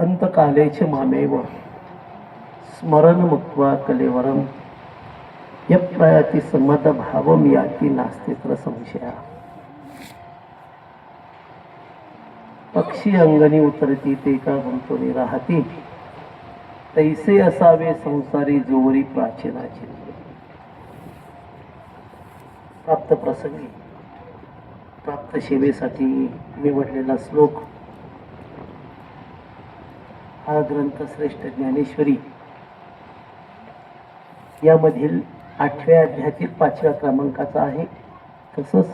अंतकालेच मामेव स्मरण मुक्त्वा कलेवरम यप्रयाति समद भावम याती नास्तित्र संशया. पक्षी अंगणी उतरती ते का गुंतोनी राहती तैसे असावे संसारी जोवरी प्राचीनाची. प्राप्त प्रसंगी प्राप्त सेवेसाठी निवडलेला श्लोक हा ग्रंथ श्रेष्ठ ज्ञानेश्वरी यामधील 8व्या अध्यायातील 5व्या क्रमांकाचा आहे. तसंच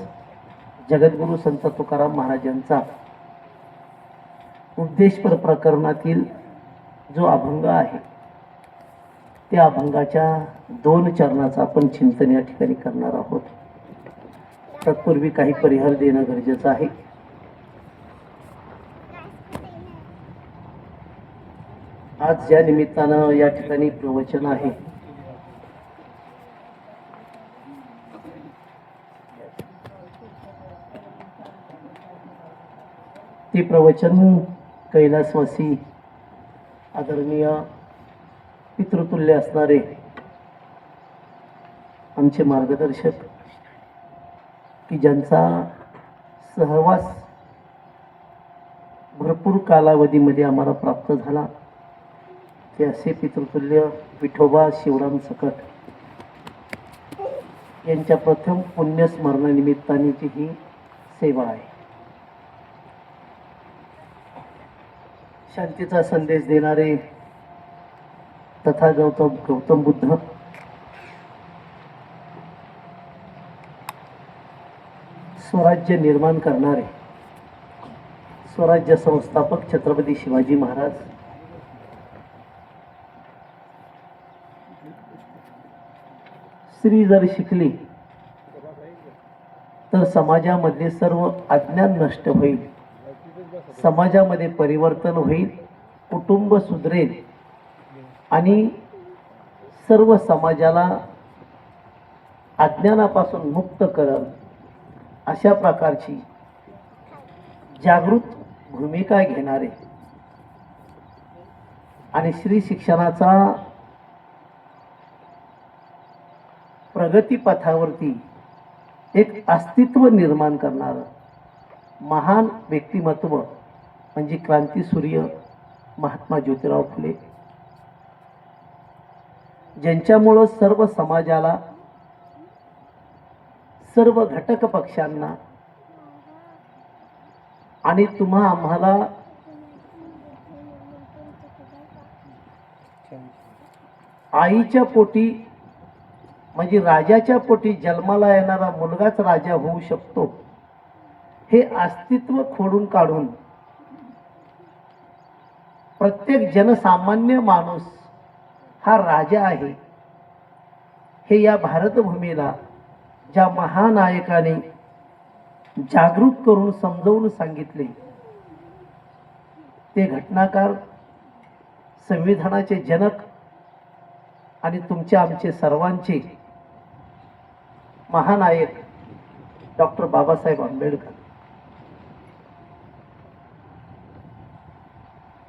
जगद्गुरु संत तुकाराम महाराजांचा उपदेशपर प्रकरणातील जो अभंग आहे त्या अभंगाच्या 2 चरणाचा आपण चिंतन या ठिकाणी करणार आहोत. तत्पूर्वी काही परिहार देणं गरजेचं आहे. आज ज्या निमित्तानं या ठिकाणी प्रवचन आहे ते प्रवचन कैलासवासी आदरणीय पितृतुल्य असणारे आमचे मार्गदर्शक की ज्यांचा सहवास भरपूर कालावधीमध्ये आम्हाला प्राप्त झाला ते असे पितृतुल्य विठोबा शिवराम सकट यांच्या प्रथम पुण्यस्मरणानिमित्तानेची ही सेवा आहे. शांतीचा संदेश देणारे तथा गौतम बुद्ध स्वराज्य निर्माण करणारे स्वराज्य संस्थापक छत्रपती शिवाजी महाराज स्त्री जर शिकली तर समाजामधले सर्व अज्ञान नष्ट होईल, समाजामध्ये परिवर्तन होईल, कुटुंब सुधरेल आणि सर्व समाजाला अज्ञानापासून मुक्त करेल अशा प्रकारची जागृत भूमिका घेणारे आणि स्त्री शिक्षणाचा प्रगतीपथावरती एक अस्तित्व निर्माण करणारं महान व्यक्तिमत्व म्हणजे क्रांतीसूर्य महात्मा ज्योतिराव फुले, ज्यांच्यामुळं सर्व समाजाला सर्व घटक पक्षांना आणि तुम्हा आम्हाला आईच्या पोटी म्हणजे राजाच्या पोटी जन्माला येणारा मुलगाच राजा होऊ शकतो हे अस्तित्व खोडून काढून प्रत्येक जनसामान्य माणूस हा राजा आहे हे या भारतभूमीला ज्या महानायकाने जागृत करून समजावून सांगितले ते घटनाकार संविधानाचे जनक आणि तुमच्या आमचे सर्वांचे महानायक डॉक्टर बाबासाहेब आंबेडकर.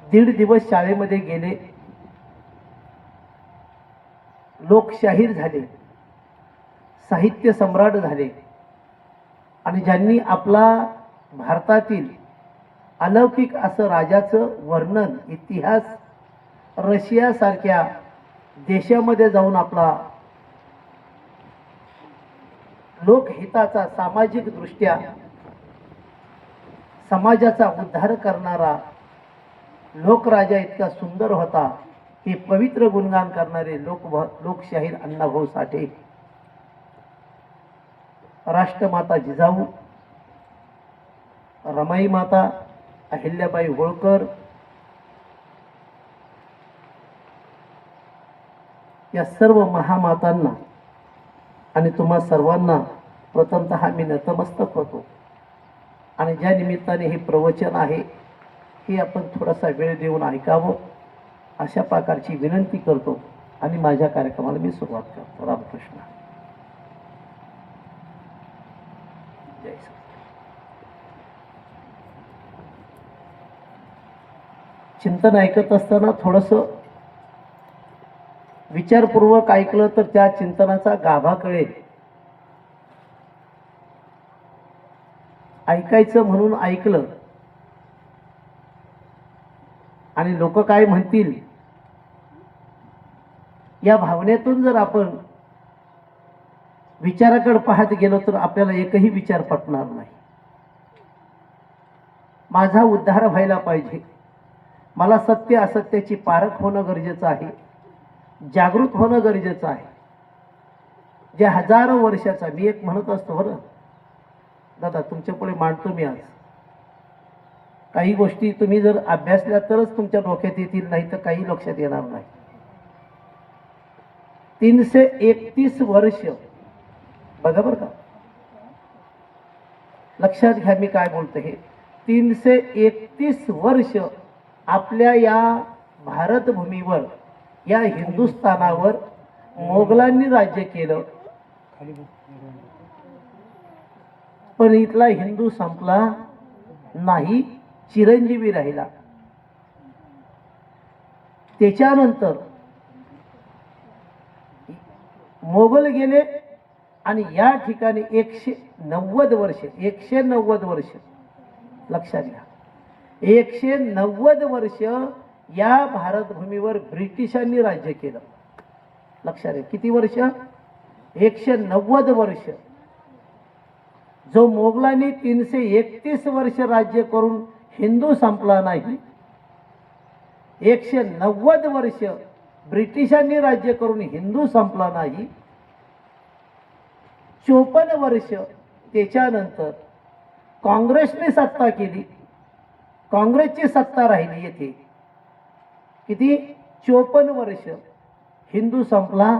1.5 दिवस शाळेमध्ये गेले, लोकशाहीर झाले, साहित्य सम्राट झाले आणि ज्यांनी आपला भारतातील अलौकिक असं राजाचं वर्णन इतिहास रशिया सारख्या देशामध्ये जाऊन आपला लोकहिताचा सामाजिक दृष्ट्या समाजाचा उद्धार करणारा लोकराजा इतका सुंदर होता हे पवित्र गुणगान करणारे लोकशाहीर अण्णाभाऊ साठे, राष्ट्रमाता जिजाऊ, रमाई माता अहिल्याबाई होळकर या सर्व महामातांना आणि तुम्हा सर्वांना प्रथमतः मी नतमस्तक होतो. आणि ज्या निमित्ताने हे प्रवचन आहे हे आपण थोडासा वेळ देऊन ऐकावं अशा प्रकारची विनंती करतो आणि माझ्या कार्यक्रमाला मी सुरुवात करतो. रामकृष्ण. जय चिंतन ऐकत असताना थोडंसं विचारपूर्वक ऐकलं तर त्या चिंतनाचा गाभा कळेल. ऐकायचं म्हणून ऐकलं आणि लोक काय म्हणतील या भावनेतून जर आपण विचाराकडे पाहत गेलो तर आपल्याला एकही विचार पटणार नाही. माझा उद्धार व्हायला पाहिजे, मला सत्य असत्याची पारख होणं गरजेचं आहे, जागृत होणं गरजेचं आहे. जे हजारो वर्षाचा मी एक म्हणत असतो बरं दादा, तुमच्या पुढे मांडतो मी आज. काही गोष्टी तुम्ही जर अभ्यासल्या तरच तुमच्या डोक्यात येतील, नाही तर काही लक्षात येणार नाही. 331 वर्ष बघा बरं का, लक्षात घ्या मी काय बोलतो. हे 331 वर्ष आपल्या या भारतभूमीवर, या हिंदुस्थानावर मोगलांनी राज्य केलं. पण इथला हिंदू संपला नाही, चिरंजीवी राहिला. त्याच्यानंतर मोगल गेले आणि या ठिकाणी 190 वर्ष, 190 वर्ष लक्षात घ्या, 190 वर्ष या भारतभूमीवर ब्रिटिशांनी राज्य केलं. लक्षात घ्या किती वर्ष, 190 वर्ष. जो मोगलांनी 331 वर्ष राज्य करून हिंदू संपला नाही, 190 वर्ष ब्रिटिशांनी राज्य करून हिंदू संपला नाही, 54 वर्ष त्याच्यानंतर काँग्रेसने सत्ता केली, काँग्रेसची सत्ता राहिली येथे. किती, 54 वर्ष हिंदू संपला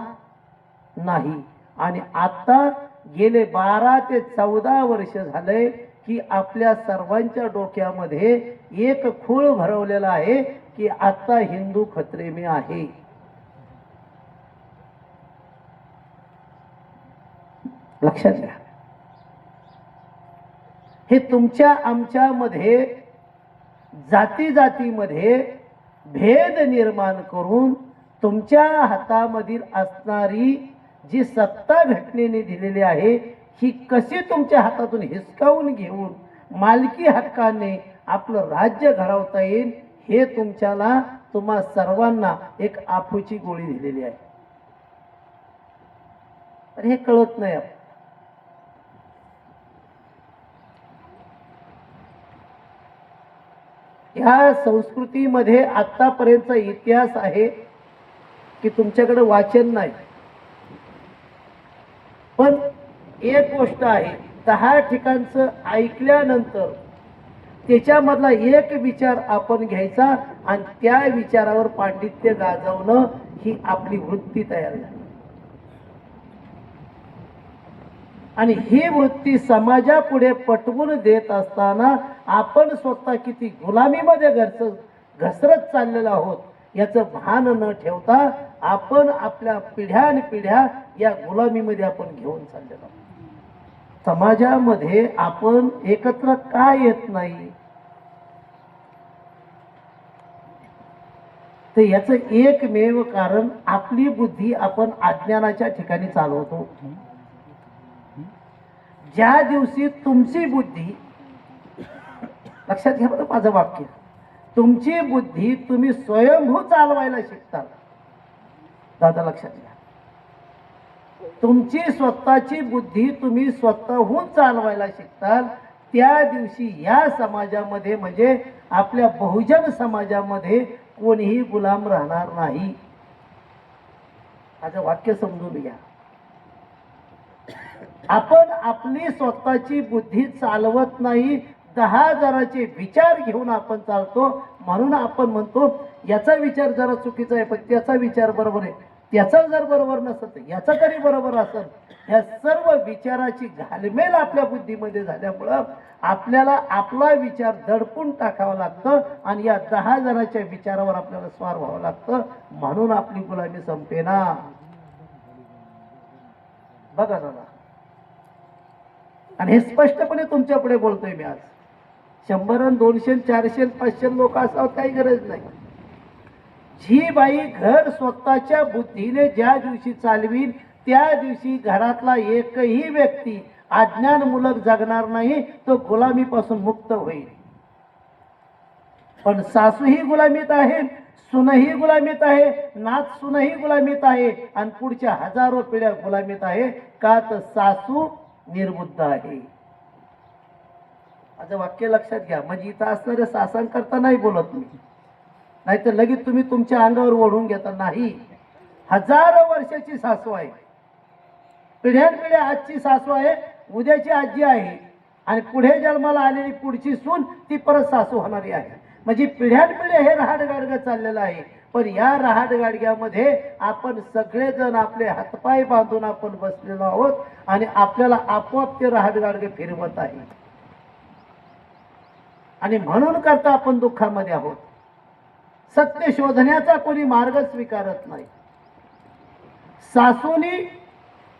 नाही. आणि आता गेले 12 ते 14 वर्ष झाले की आपल्या सर्वांच्या डोक्यामध्ये एक खूळ भरवलेला आहे की आता हिंदू खतरे में आहे. लक्षात घ्या, हे तुमच्या आमच्यामध्ये जाती जातीमध्ये भेद निर्माण करून तुमच्या हातामधील असणारी जी सत्ता घटनेने दिलेली आहे ही कशी तुमच्या हातातून हिसकावून घेऊन मालकी हक्काने आपलं राज्य घडवता येईल हे तुमच्याला, तुम्हा सर्वांना एक आफूची गोळी दिलेली आहे. पण हे कळत नाही. ह्या संस्कृतीमध्ये आतापर्यंतचा इतिहास आहे की तुमच्याकडे वाचन नाही. पण एक गोष्ट आहे, 10 ठिकाणचं ऐकल्यानंतर त्याच्यामधला एक विचार आपण घ्यायचा आणि त्या विचारावर पांडित्य गाजवणं ही आपली वृत्ती तयार झाली. आणि ही वृत्ती समाजापुढे पटवून देत असताना आपण स्वतः किती गुलामीमध्ये घसरत चाललेलो आहोत याचं भान न ठेवता आपण आपल्या पिढ्यान पिढ्या या गुलामीमध्ये आपण घेऊन चाललेलो आहोत. समाजामध्ये आपण एकत्र का येत नाही, तर याचं एकमेव कारण आपली बुद्धी आपण अज्ञानाच्या ठिकाणी चालवतो. ज्या दिवशी तुमची बुद्धी, लक्षात घ्या बरं माझं वाक्य, तुमची बुद्धी तुम्ही स्वयंभू चालवायला शिकता. दादा लक्षात घ्या, तुमची स्वतःची बुद्धी तुम्ही स्वतःहून चालवायला शिकताल त्या दिवशी या समाजामध्ये म्हणजे आपल्या बहुजन समाजामध्ये कोणीही गुलाम राहणार नाही. माझं वाक्य समजून घ्या. आपण आपली स्वतःची बुद्धी चालवत नाही, 10 जणांचे विचार घेऊन आपण चालतो. म्हणून आपण म्हणतो याचा विचार जरा चुकीचा आहे पण त्याचा विचार बरोबर आहे, त्याचा जर बरोबर नसत याचा तरी बरोबर असेल. या सर्व विचाराची घालमेल आपल्या बुद्धीमध्ये झाल्यामुळं आपल्याला आपला विचार दडपून टाकावा लागतं आणि या 10 जणांच्या विचारावर आपल्याला स्वार व्हावं लागतं. म्हणून आपली गुलामी संपेना. बघा दादा, आणि हे स्पष्टपणे तुमच्या पुढे बोलतोय मी आज. 100 200 400 500 लोक असावं काही गरज नाही. जी बाई घर स्वतःच्या बुद्धीने ज्या दिवशी चालवील त्या दिवशी घरातला एकही व्यक्ती अज्ञानमूलक जगणार नाही, तो गुलामीपासून मुक्त होईल. पण सासूही गुलामीत आहे, सुनही गुलामीत आहे, नात सुनही गुलामीत आहे आणि पुढच्या हजारो पिढ्या गुलामीत आहे. का तर सासू निर्बुद्ध आहे. माझं वाक्य लक्षात घ्या. म्हणजे इथं असणाऱ्या सासांकरता नाही बोलत मी, नाहीतर लगेच तुम्ही तुमच्या अंगावर ओढून घेता. नाही, हजारो वर्षाची सासू आहे, पिढ्यानपिढ्या आजची सासू आहे, उद्याची आजी आहे आणि पुढे जन्माला आलेली पुढची सून ती परत सासू होणारी आहे. म्हणजे पिढ्यानपिढ्या हे रहाडगाडगं चाललेलं आहे. पण या रहाडगाडग्यामध्ये आपण सगळेजण आपले हातपाय बांधून आपण बसलेलो आहोत आणि आपल्याला आपोआप ते रहाडगाडगे फिरवत आहे. आणि म्हणून करता आपण दुःखामध्ये आहोत. सत्य शोधण्याचा कोणी मार्ग स्वीकारत नाही. सासूनी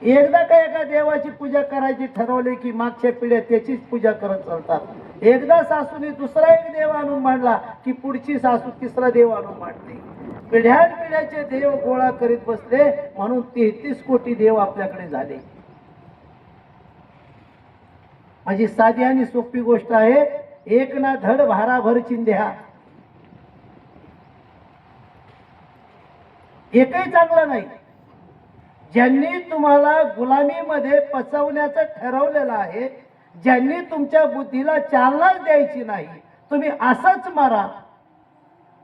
एकदा का एका देवाची पूजा करायची ठरवली की मागच्या पिढ्या त्याचीच पूजा करत चालतात. एकदा सासूने दुसरा एक देव आणून मांडला की पुढची सासू तिसरा देव आणून मांडते. पिढ्यानपिढ्याचे देव गोळा करीत बसले, म्हणून 33 कोटी देव आपल्याकडे झाले. माझी साधी आणि सोपी गोष्ट आहे. एक ना धड भाराभर चिंध्या, एकही चांगला नाही. ज्यांनी तुम्हाला गुलामीमध्ये पचवण्याचं ठरवलेलं आहे, ज्यांनी तुमच्या बुद्धीला चालनाच द्यायची नाही, तुम्ही असंच मारा,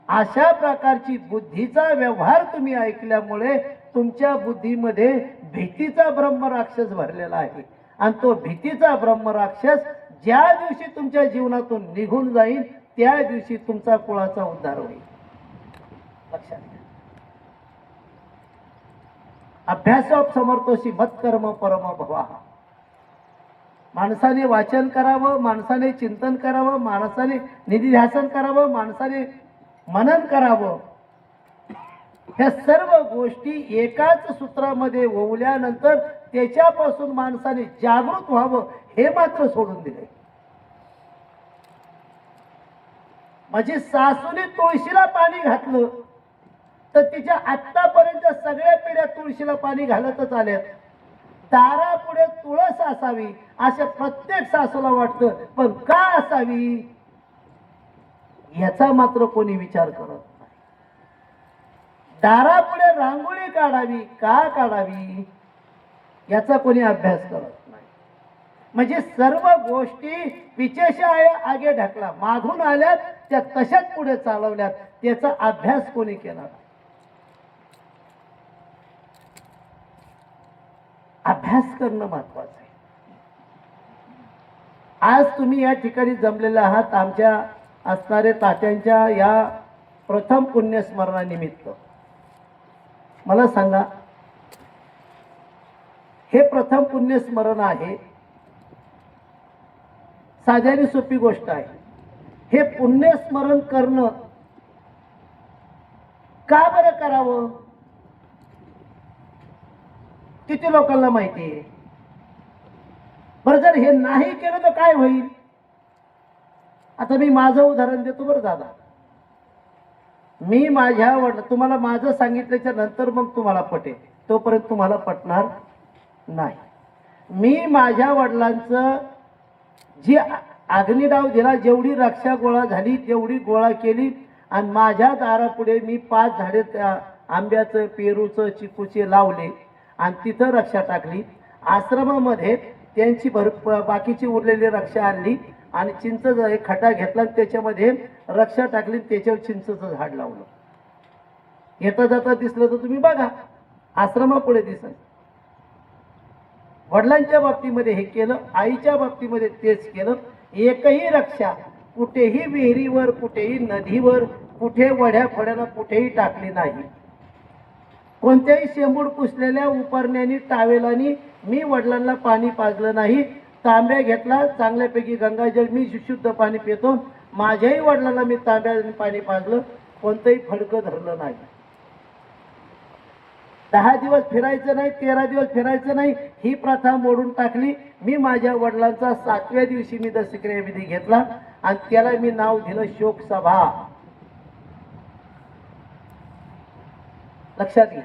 अशा प्रकारची बुद्धीचा व्यवहार तुम्ही ऐकल्यामुळे तुमच्या बुद्धीमध्ये भीतीचा ब्रह्मराक्षस भरलेला आहे. आणि तो भीतीचा ब्रह्मराक्षस ज्या दिवशी तुमच्या जीवनातून निघून जाईल त्या दिवशी तुमचा कुळाचा उद्धार होईल. लक्षात घ्या. अभ्यासोप समर्थोशी मत्कर्म परम भवा. माणसाने वाचन करावं, माणसाने चिंतन करावं, माणसाने निधिध्यासन करावं, माणसाने मनन करावं. ह्या सर्व गोष्टी एकाच सूत्रामध्ये ओवल्यानंतर त्याच्यापासून माणसाने जागृत व्हावं हे मात्र सोडून दिले. म्हणजे सासूने तुळशीला पाणी घातलं तर तिच्या आत्तापर्यंत सगळ्या पिढ्या तुळशीला पाणी घालतच आल्यात. दारापुढे तुळस असावी असं प्रत्येक सासूला वाटतं, पण का असावी याचा मात्र कोणी विचार करत नाही. दारापुढे रांगोळी काढावी का काढावी याचा कोणी अभ्यास करत नाही. म्हणजे सर्व गोष्टी पिछेशा आगे ढकला, मागून आल्यात त्या तशाच पुढे चालवल्यात, त्याचा अभ्यास कोणी केला. अभ्यास करणं महत्वाचं आहे. आज तुम्ही या ठिकाणी जमलेले आहात आमच्या असणारे तात्यांच्या या प्रथम पुण्यस्मरणानिमित्त. मला सांगा, हे प्रथम पुण्यस्मरण आहे, साधी आणि सोपी गोष्ट आहे. हे पुण्यस्मरण करणं का बरं करावं किती लोकांना माहिती आहे. बरं, जर हे नाही केलं तर काय होईल. आता मी माझं उदाहरण देतो बरं दादा. मी माझ्या तुम्हाला माझं सांगितल्याच्या नंतर मग तुम्हाला पटेल, तोपर्यंत तुम्हाला पटणार नाही. मी माझ्या वडिलांचं जी अग्निडाव दिला, जेवढी रक्षा गोळा झाली तेवढी गोळा केली आणि माझ्या दारापुढे मी 5 झाडे आंब्याचं, पेरूचं, चिकूचे लावले आणि तिथं रक्षा टाकली. आश्रमामध्ये त्यांची बाकीची उरलेली रक्षा आणली आणि चिंचेचा एक खटा घेतला, त्याच्यामध्ये रक्षा टाकली, त्याच्यावर चिंचेचं झाड लावलं. येता जाता दिसलं तर तुम्ही बघा, आश्रमापुढे दिसत. वडिलांच्या बाबतीमध्ये हे केलं, आईच्या बाबतीमध्ये तेच केलं. एकही रक्षा कुठेही विहिरीवर, कुठेही नदीवर, कुठे वड्या फड्याला कुठेही टाकली नाही. कोणत्याही शेंबूड पुसलेल्या उपरण्यानी टावेलानी मी वडिलांना पाणी पाजलं नाही. तांब्या घेतला, चांगल्यापैकी गंगाजल, मी शुद्ध पाणी पितो. माझ्याही वडिलांना मी तांब्याने पाणी पाजलं, कोणतंही फडकं धरलं नाही. 10 दिवस फिरायचं नाही, 13 दिवस फिरायचं नाही, ही प्रथा मोडून टाकली. मी माझ्या वडिलांचा 7व्या दिवशी मी दशक्रिया विधी घेतला आणि त्याला मी नाव दिलं शोक सभा. लक्षात घ्या,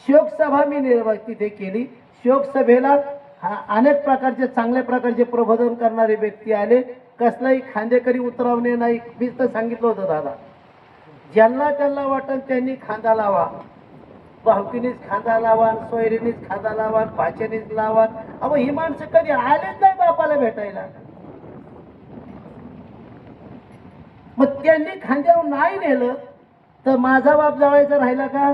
शोक सभा मी तिथे केली. शोक सभेला अनेक प्रकारचे चांगल्या प्रकारचे प्रबोधन करणारे व्यक्ती आले. कसलाही खांदेकरी उतरवणे नाही. मी तर सांगितलं होतं दादा, ज्यांना त्यांना वाटत त्यांनी खांदा लावा. भावकीनीच खांदा लावा, सोयरीनीच खांदा लावा, भाच्यानीच लावा. अहो ही माणसं कधी आलेच नाही बापाला भेटायला. मग त्यांनी खांद्यावर नाही नेलं तर माझा बाप जळायचा राहिला का?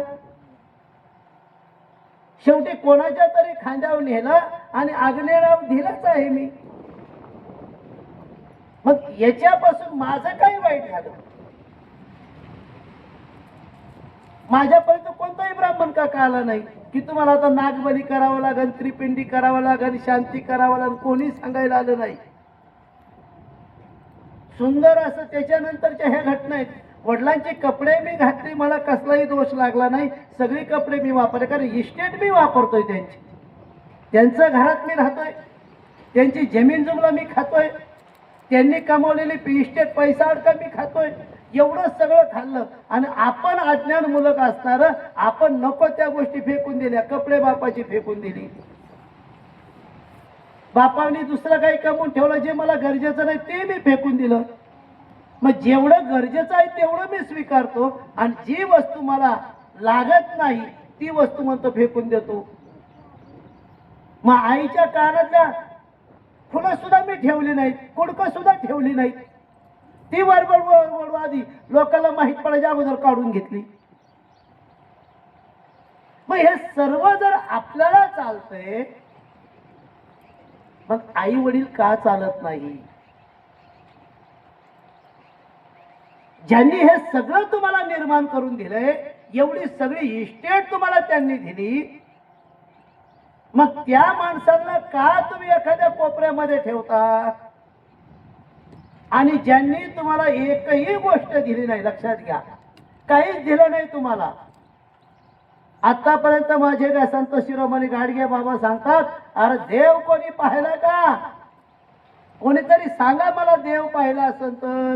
शेवटी कोणाच्या तरी खांद्यावर नेलं आणि आग्नेयावर दिलंच आहे मी. मग याच्यापासून माझं काही वाईट झालं? माझ्यापर्यंत कोणताही ब्राह्मण का आला नाही की तुम्हाला आता नागबली करावं लागेल, त्रिपिंडी करावं लागेल, शांती करावं लागेल, कोणी सांगायला आलं नाही. सुंदर असं त्याच्यानंतरच्या ह्या घटना आहेत. वडिलांचे कपडे मी घातले, मला कसलाही दोष लागला नाही. सगळे कपडे मी वापरले, कारण इस्टेट मी वापरतोय त्यांची. त्यांच्या घरात मी राहतोय, त्यांची जमीन जुमला मी खातोय, त्यांनी कमवलेली इस्टेट पैसा अडका मी खातोय. एवढं सगळं खाल्लं आणि आपण अज्ञान मुलग असणार आपण नको त्या गोष्टी फेकून दिल्या. कपडे बापाची फेकून दिली. बापाने दुसरं काही कमवून ठेवलं, जे मला गरजेचं नाही ते मी फेकून दिलं. मग जेवढं गरजेचं आहे तेवढं मी स्वीकारतो आणि जी वस्तू मला लागत नाही ती वस्तू म्हणतो फेकून देतो. मग आईच्या कानातल्या फुलं सुद्धा मी ठेवली नाहीत, कुडकं सुद्धा ठेवली नाहीत. ती वरवड आधी लोकांना माहित पडायच्या अगोदर काढून घेतली. मग हे सर्व जर आपल्याला चालतंय, मग आई वडील का चालत नाही? ज्यांनी हे सगळं तुम्हाला निर्माण करून दिलंय, एवढी सगळी इस्टेट तुम्हाला त्यांनी दिली, मग त्या माणसांना का तुम्ही एखाद्या कोपऱ्यामध्ये ठेवता? आणि ज्यांनी तुम्हाला एकही गोष्ट दिली नाही, लक्षात घ्या, काहीच दिलं नाही तुम्हाला. आतापर्यंत माझे काय संत शिरोमणी गाडगे बाबा सांगतात, अरे देव कोणी पाहिला का? कोणीतरी सांगा मला देव पाहिला असेल तर.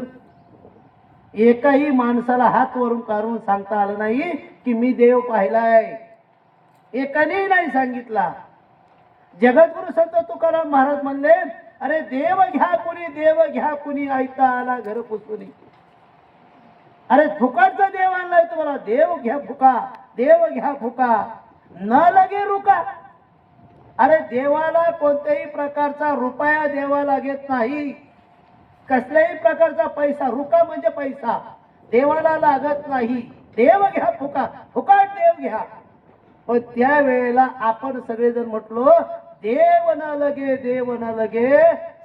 एकाही माणसाला हात वरून काढून सांगता आलं नाही की मी देव पाहिलाय. एकानेही नाही सांगितला. जगद्गुरु संत तुकाराम महाराज म्हणले, अरे देव घ्या कुणी, देव घ्या कुणी, ऐता आला घर पुसुनी. अरे फुकाटचा देव आणलाय तुम्हाला, देव घ्या फुका, देव घ्या फुका, न लगे रुका. अरे देवाला कोणत्याही प्रकारचा रुपया देवा लागत नाही, कसल्याही प्रकारचा पैसा, रुका म्हणजे पैसा देवाला लागत नाही. देव घ्या फुका, फुकाट देव घ्या. पण त्या वेळेला आपण सगळेजण म्हटलो, देव न लगे, देव न लगे,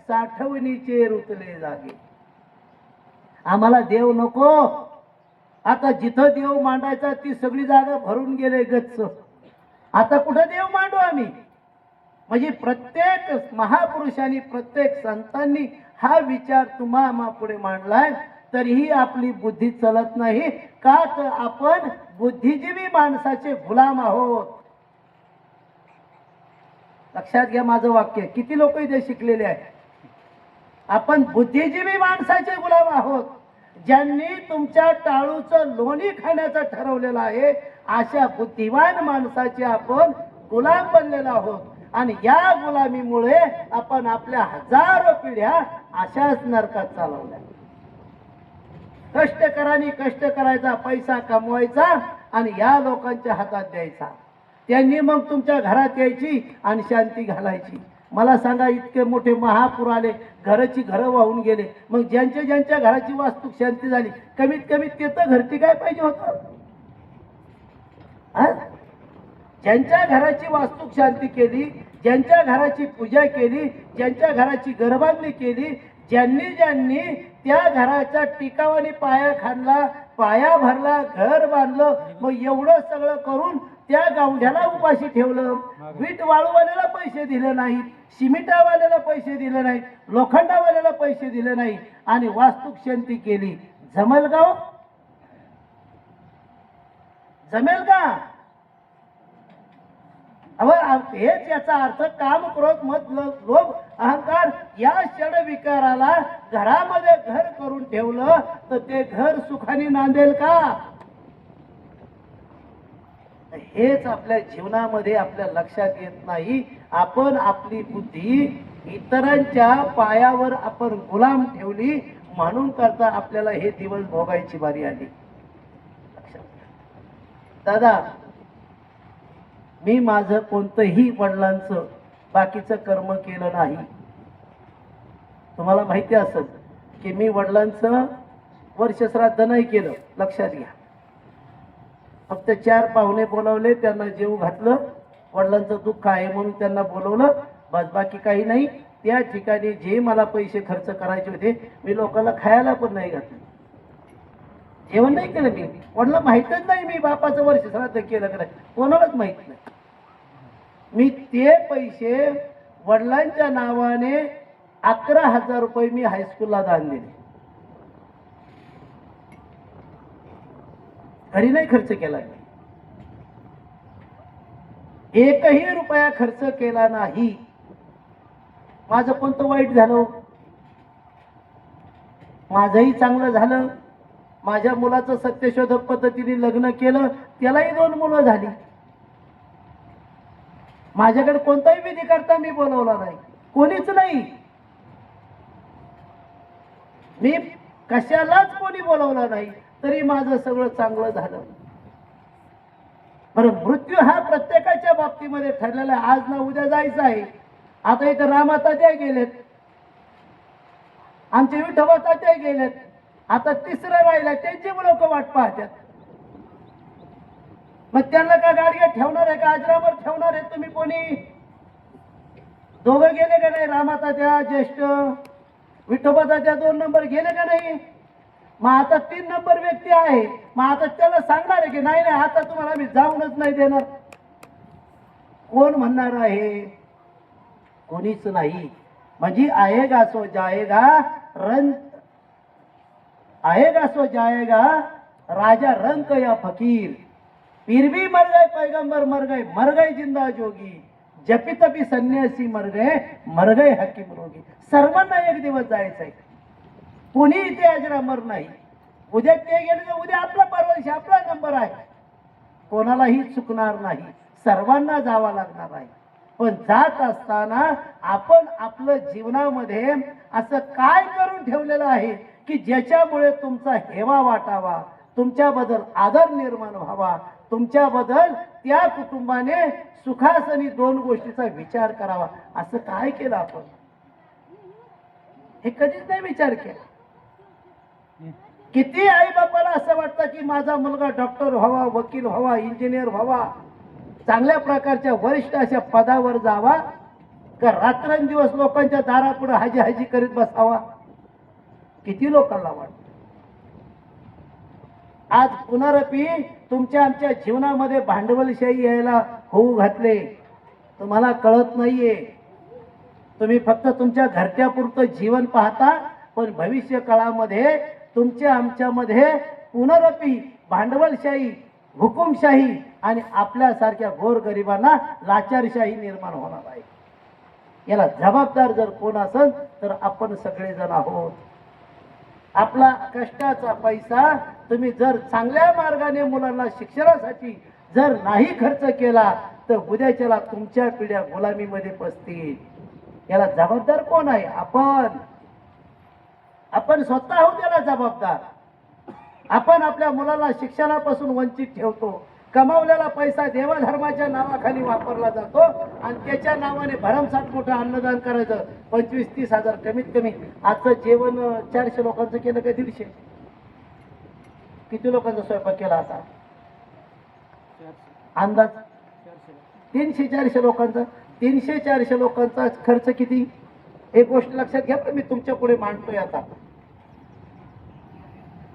साठवणीचे रुतले जागे. आम्हाला देव नको. आता जिथं देव मांडायचा ती सगळी जागा भरून गेले गच्च. आता कुठं देव मांडू आम्ही? म्हणजे प्रत्येक महापुरुषांनी, प्रत्येक संतांनी हा विचार तुम्हा पुढे मांडलाय, तरीही आपली बुद्धी चलत नाही. का तर आपण बुद्धिजीवी माणसाचे गुलाम आहोत. लक्षात घ्या माझं वाक्य. किती लोक इथे शिकलेले आहेत. आपण बुद्धिजीवी माणसाचे गुलाम आहोत. ज्यांनी तुमच्या टाळूचं लोणी खाण्याचं ठरवलेलं आहे, अशा बुद्धिवान माणसाचे आपण गुलाम बनलेलो आहोत. आणि या गुलामीमुळे आपण आपल्या हजारो पिढ्या अशाच नरकात चालवल्या. कष्टकरांनी कष्ट करायचा, पैसा कमवायचा आणि या लोकांच्या हातात द्यायचा. त्यांनी मग तुमच्या घरात यायची आणि शांती घालायची. मला सांगा, इतके मोठे महापूर आले, घराची घरं वाहून गेले, मग ज्यांच्या ज्यांच्या घराची वास्तू शांती झाली, कमीत कमी ते तर घरटी काय पाहिजे होतं? ज्यांच्या घराची वास्तू शांती केली, ज्यांच्या घराची पूजा केली, ज्यांच्या घराची घरबांधणी केली, ज्यांनी त्या घराच्या टिकावाने पाया खाणला, पाया भरला, घर बांधलं, मग एवढं सगळं करून त्या गावढ्याला उपाशी ठेवलं. वीट वाळूवाल्याला पैसे दिले नाही, सिमेंटावाल्याला पैसे दिले नाही, लोखंडावाल्याला पैसे दिले नाही आणि वास्तू शांती केली. जमेल गाव? जमेल का? हेच याचा अर्थ काम, क्रोध, मद, लोभ, अहंकार या षड विकाराला घरामध्ये घर करून ठेवलं तर ते घर सुखाने नांदेल का? हेच आपल्या जीवनामध्ये आपल्या लक्षात येत नाही. आपण आपली बुद्धी इतरांच्या पायावर आपण गुलाम ठेवली म्हणून करता आपल्याला हे दिवस भोगायची बारी आली. दादा, मी माझं कोणतंही वडिलांचं बाकीचं कर्म केलं नाही. तुम्हाला माहिती असेल की मी वडिलांचं वर्षश्राद्ध नाही केलं. लक्षात घ्या. फक्त 4 पाहुणे बोलावले, त्यांना जेव घातलं, वडिलांचं दुःख आहे म्हणून त्यांना बोलवलं, बस, बाकी काही नाही. त्या ठिकाणी जे मला पैसे खर्च करायचे होते मी लोकांना खायला पण नाही घातलं, जेवण नाही केलं. मी वडिला माहितच नाही मी बापाचं वर्षश्राद्ध केलं का नाही, कोणालाच माहित नाही. मी ते पैसे वडिलांच्या नावाने 11,000 रुपये मी हायस्कूलला दान दिले. घरी नाही खर्च केला. एकही रुपया खर्च केला नाही. माझं कोणतं वाईट झालं? माझंही चांगलं झालं. माझ्या मुलाचं सत्यशोधक पद्धतीने लग्न केलं, त्यालाही 2 मुलं झाली. माझ्याकडे कोणताही विधी करता मी बोलवला नाही, कोणीच नाही. मी कशालाच कोणी बोलवलं नाही, तरी माझं सगळं चांगलं झालं. बरं, मृत्यू हा प्रत्येकाच्या बाबतीमध्ये ठरलेला आहे. आज ना उद्या जायचं आहे. आता इथं रामाता त्या गेलेत, आमचे विठोबाता त्या गेलेत, आता 3रं राहिलं, त्यांची लोक वाट पाहतात. मग त्यांना का गाडीवर ठेवणार आहे का आजरावर ठेवणार आहे तुम्ही? कोणी? दोघं गेले का नाही? रामाता त्या ज्येष्ठ, विठोबाचा त्या 2 नंबर गेले का नाही? मग आता 3 नंबर व्यक्ती आहे. मग आता त्याला सांगणार आहे की नाही नाही आता तुम्हाला मी जाऊनच नाही देणार? कोण म्हणणार आहे? कोणीच नाही. म्हणजे आएगा सो जाएगा, आएगा सो जाएगा, राजा रंक या फकीर, पीर भी मर गए, पैगंबर मर गए जिंदा जोगी, जपी तपी संन्यासी मर गए हकीम रोगी. सर्वांना एक दिवस जायचंय. कोणी इथे अजरामर नाही. उद्या ते गेले तर उद्या आपला, परवा आपला नंबर आहे. कोणालाही चुकणार नाही, सर्वांना जावं लागणार आहे. पण जात असताना आपण आपलं जीवनामध्ये असं काय करून ठेवलेलं आहे की ज्याच्यामुळे तुमचा हेवा वाटावा, तुमच्याबद्दल आदर निर्माण व्हावा, तुमच्याबद्दल त्या कुटुंबाने सुखासनी 2 गोष्टीचा विचार करावा. असं काय केलं आपण? हे कधीच नाही विचार केला. किती आई बापाला असं वाटतं की माझा मुलगा डॉक्टर व्हावा, वकील व्हावा, इंजिनियर व्हावा, चांगल्या प्रकारच्या वरिष्ठ अशा पदावर जावा, का रात्रंदिवस लोकांच्या दारापुढे हाजी हाजी करीत बसावा? किती लोकांना वाटतं. आज पुनरपी तुमच्या आमच्या जीवनामध्ये भांडवलशाही यायला होऊ घातले. तुम्हाला कळत नाहीये. तुम्ही फक्त तुमच्या घरट्यापुरतं जीवन पाहता, पण भविष्य काळामध्ये तुमच्या आमच्यामध्ये पुनरपी भांडवलशाही, हुकुमशाही आणि आपल्यासारख्या गोरगरिबांना लाचारशाही निर्माण होणार आहे. याला जबाबदार जर कोण असेल तर आपण सगळेजण आहोत. आपला कष्टाचा पैसा तुम्ही जर चांगल्या मार्गाने मुलांना शिक्षणासाठी जर नाही खर्च केला तर उद्याच्याला तुमच्या पिढ्या गुलामीमध्ये पसतील. याला जबाबदार कोण आहे? आपण स्वतः आहोत याला जबाबदार. आपण आपल्या मुलाला शिक्षणापासून वंचित ठेवतो. कमावलेला पैसा देवधर्माच्या नावाखाली वापरला जातो आणि त्याच्या नावाने भरमसाठ मोठं अन्नदान करायचं. 25-30 हजार कमीत कमी. आजचं जेवण 400 लोकांचं केलं का 150? किती लोकांचा स्वयंपाक केला आता? अंदाज 300-400 लोकांचा. 300-400 लोकांचा खर्च किती? एक गोष्ट लक्षात घ्या, पण मी तुमच्या पुढे मांडतोय आता.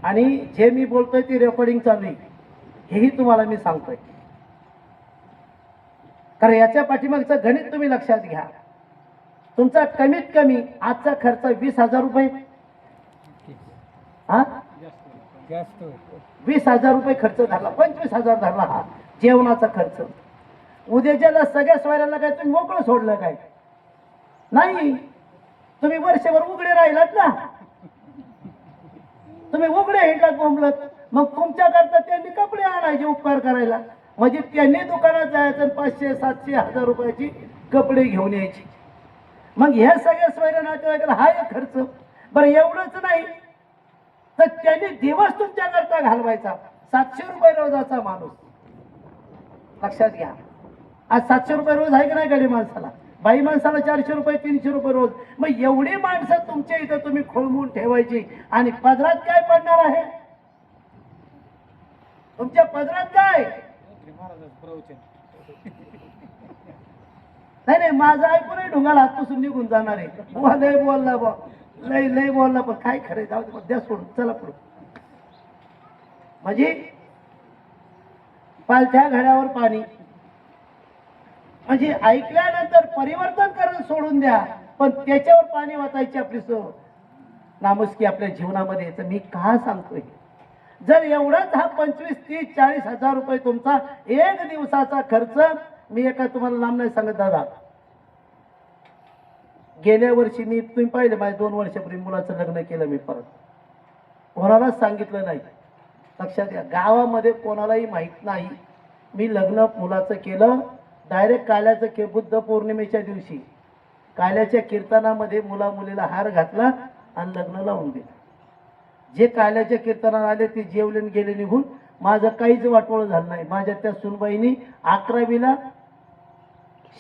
आणि जे मी बोलतोय ती रेकॉर्डिंग चालू आहे, हेही तुम्हाला मी सांगतोय. कारण याच्या पाठीमागचं गणित तुम्ही लक्षात घ्या. तुमचा कमीत कमी आजचा खर्च 20,000 रुपये. हा, 20,000 रुपये खर्च झाला, 25,000 झाला हा जेवणाचा खर्च. उद्याच्याला सगळ्या सोयऱ्यांना काय तुम्ही मोकळं सोडलं काय? नाही, तुम्ही वर्षभर उघडे राहिलात ना, तुम्ही उघडे हिंडत बोंबलत. मग तुमच्याकरता त्यांनी कपडे आणायचे उपकार करायला, म्हणजे त्यांनी दुकानात जायचं 500 700 1000 रुपयाची कपडे घेऊन यायचे. मग ह्या सगळ्या सोयऱ्या नातेवाईकाला हा एक खर्च. बरं एवढंच नाही तर त्यांनी दिवस तुमच्याकरता घालवायचा. 700 रुपये रोजाचा माणूस, लक्षात घ्या. आज 700 रुपये रोज आहे की नाही गाडी माणसाला? बाई माणसाला 400 रुपये 300 रुपये रोज. मग एवढी माणसं तुमच्या इथं तुम्ही खोळंबून ठेवायची आणि पदरात काय पडणार आहे? तुमच्या पदरात काय? नाही नाही, माझं ऐकूनही ढुंगाला हातपासून निघून जाणार आहे. बुवा लय बोलला, बा लय लय बोलला, पण काय खरं जाऊ दे, द्या सोडून, चला पुढे. म्हणजे पालथ्या घड्यावर पाणी, म्हणजे ऐकल्यानंतर परिवर्तन करून सोडून द्या, पण त्याच्यावर पाणी वाचायची आपली नामुष्की आपल्या जीवनामध्ये. तर मी का सांगतोय, जर एवढाच हा 25 30 40 हजार रुपये तुमचा एक दिवसाचा खर्च, मी एका तुम्हाला लांब नाही सांगत दादा, गेल्या वर्षी मी, तुम्ही पाहिले माझ्या 2 वर्षापूर्वी मुलाचं लग्न केलं मी, परत कोणालाच सांगितलं नाही. लक्षात घ्या, गावामध्ये कोणालाही माहित नाही. मी लग्न मुलाचं केलं डायरेक्ट काल्याचं बुद्ध पौर्णिमेच्या दिवशी काल्याच्या कीर्तनामध्ये मुला मुलीला हार घातला आणि लग्न लावून दिलं. जे काल्याच्या कीर्तनाला आले ते जेवले गेले निघून. माझं काहीच वाटोळ झालं नाही. माझ्या त्या सुनबाईनी 11वीला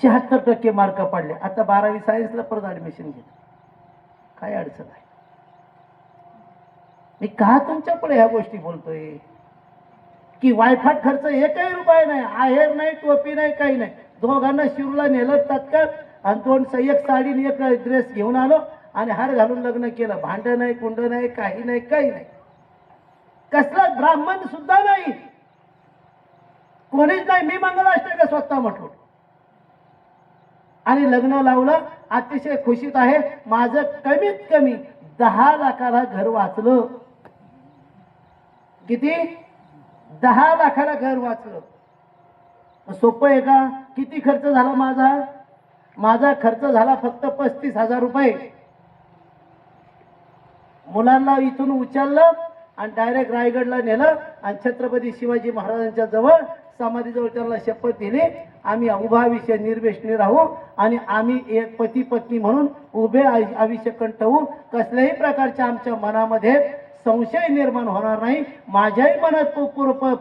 76% मार्क पडले. आता 12वी सायन्सला परत ऍडमिशन घेतलं. काय अडचण आहे? मी का तुमच्याकडे ह्या गोष्टी बोलतोय की वायफाट खर्च एकही रुपये नाही, आहेर नाही, टोपी नाही, काही नाही. दोघांना शिरूला नेलं तात्काळ आणि एक साडी आणि एक ड्रेस घेऊन आलो आणि हार घालून लग्न केलं. भांड नाही, कुंड नाही, काही नाही, काही नाही. कसला ब्राह्मण सुद्धा नाही, कोणीच नाही. मी मंगलाष्टक स्वतः म्हटलो आणि लग्न लावलं. अतिशय खुशीत आहे. माझं कमीत कमी 10 लाखाला घर वाचलं. किती? 10 लाखाला घर वाचलं. सोपं आहे का? किती खर्च झाला माझा? माझा खर्च झाला फक्त 35,000 रुपये. मुलांना इथून उचललं आणि डायरेक्ट रायगडला नेलं आणि छत्रपती शिवाजी महाराजांच्या जवळ समाधीजवळ त्यांना शपथ दिली, आम्ही उभा आयुष्य निर्व्यसनी राहू आणि आम्ही एक पती पत्नी म्हणून उभे आयुष्य कंठवू. कसल्याही प्रकारच्या आमच्या मनामध्ये संशय निर्माण होणार नाही. माझ्याही मनात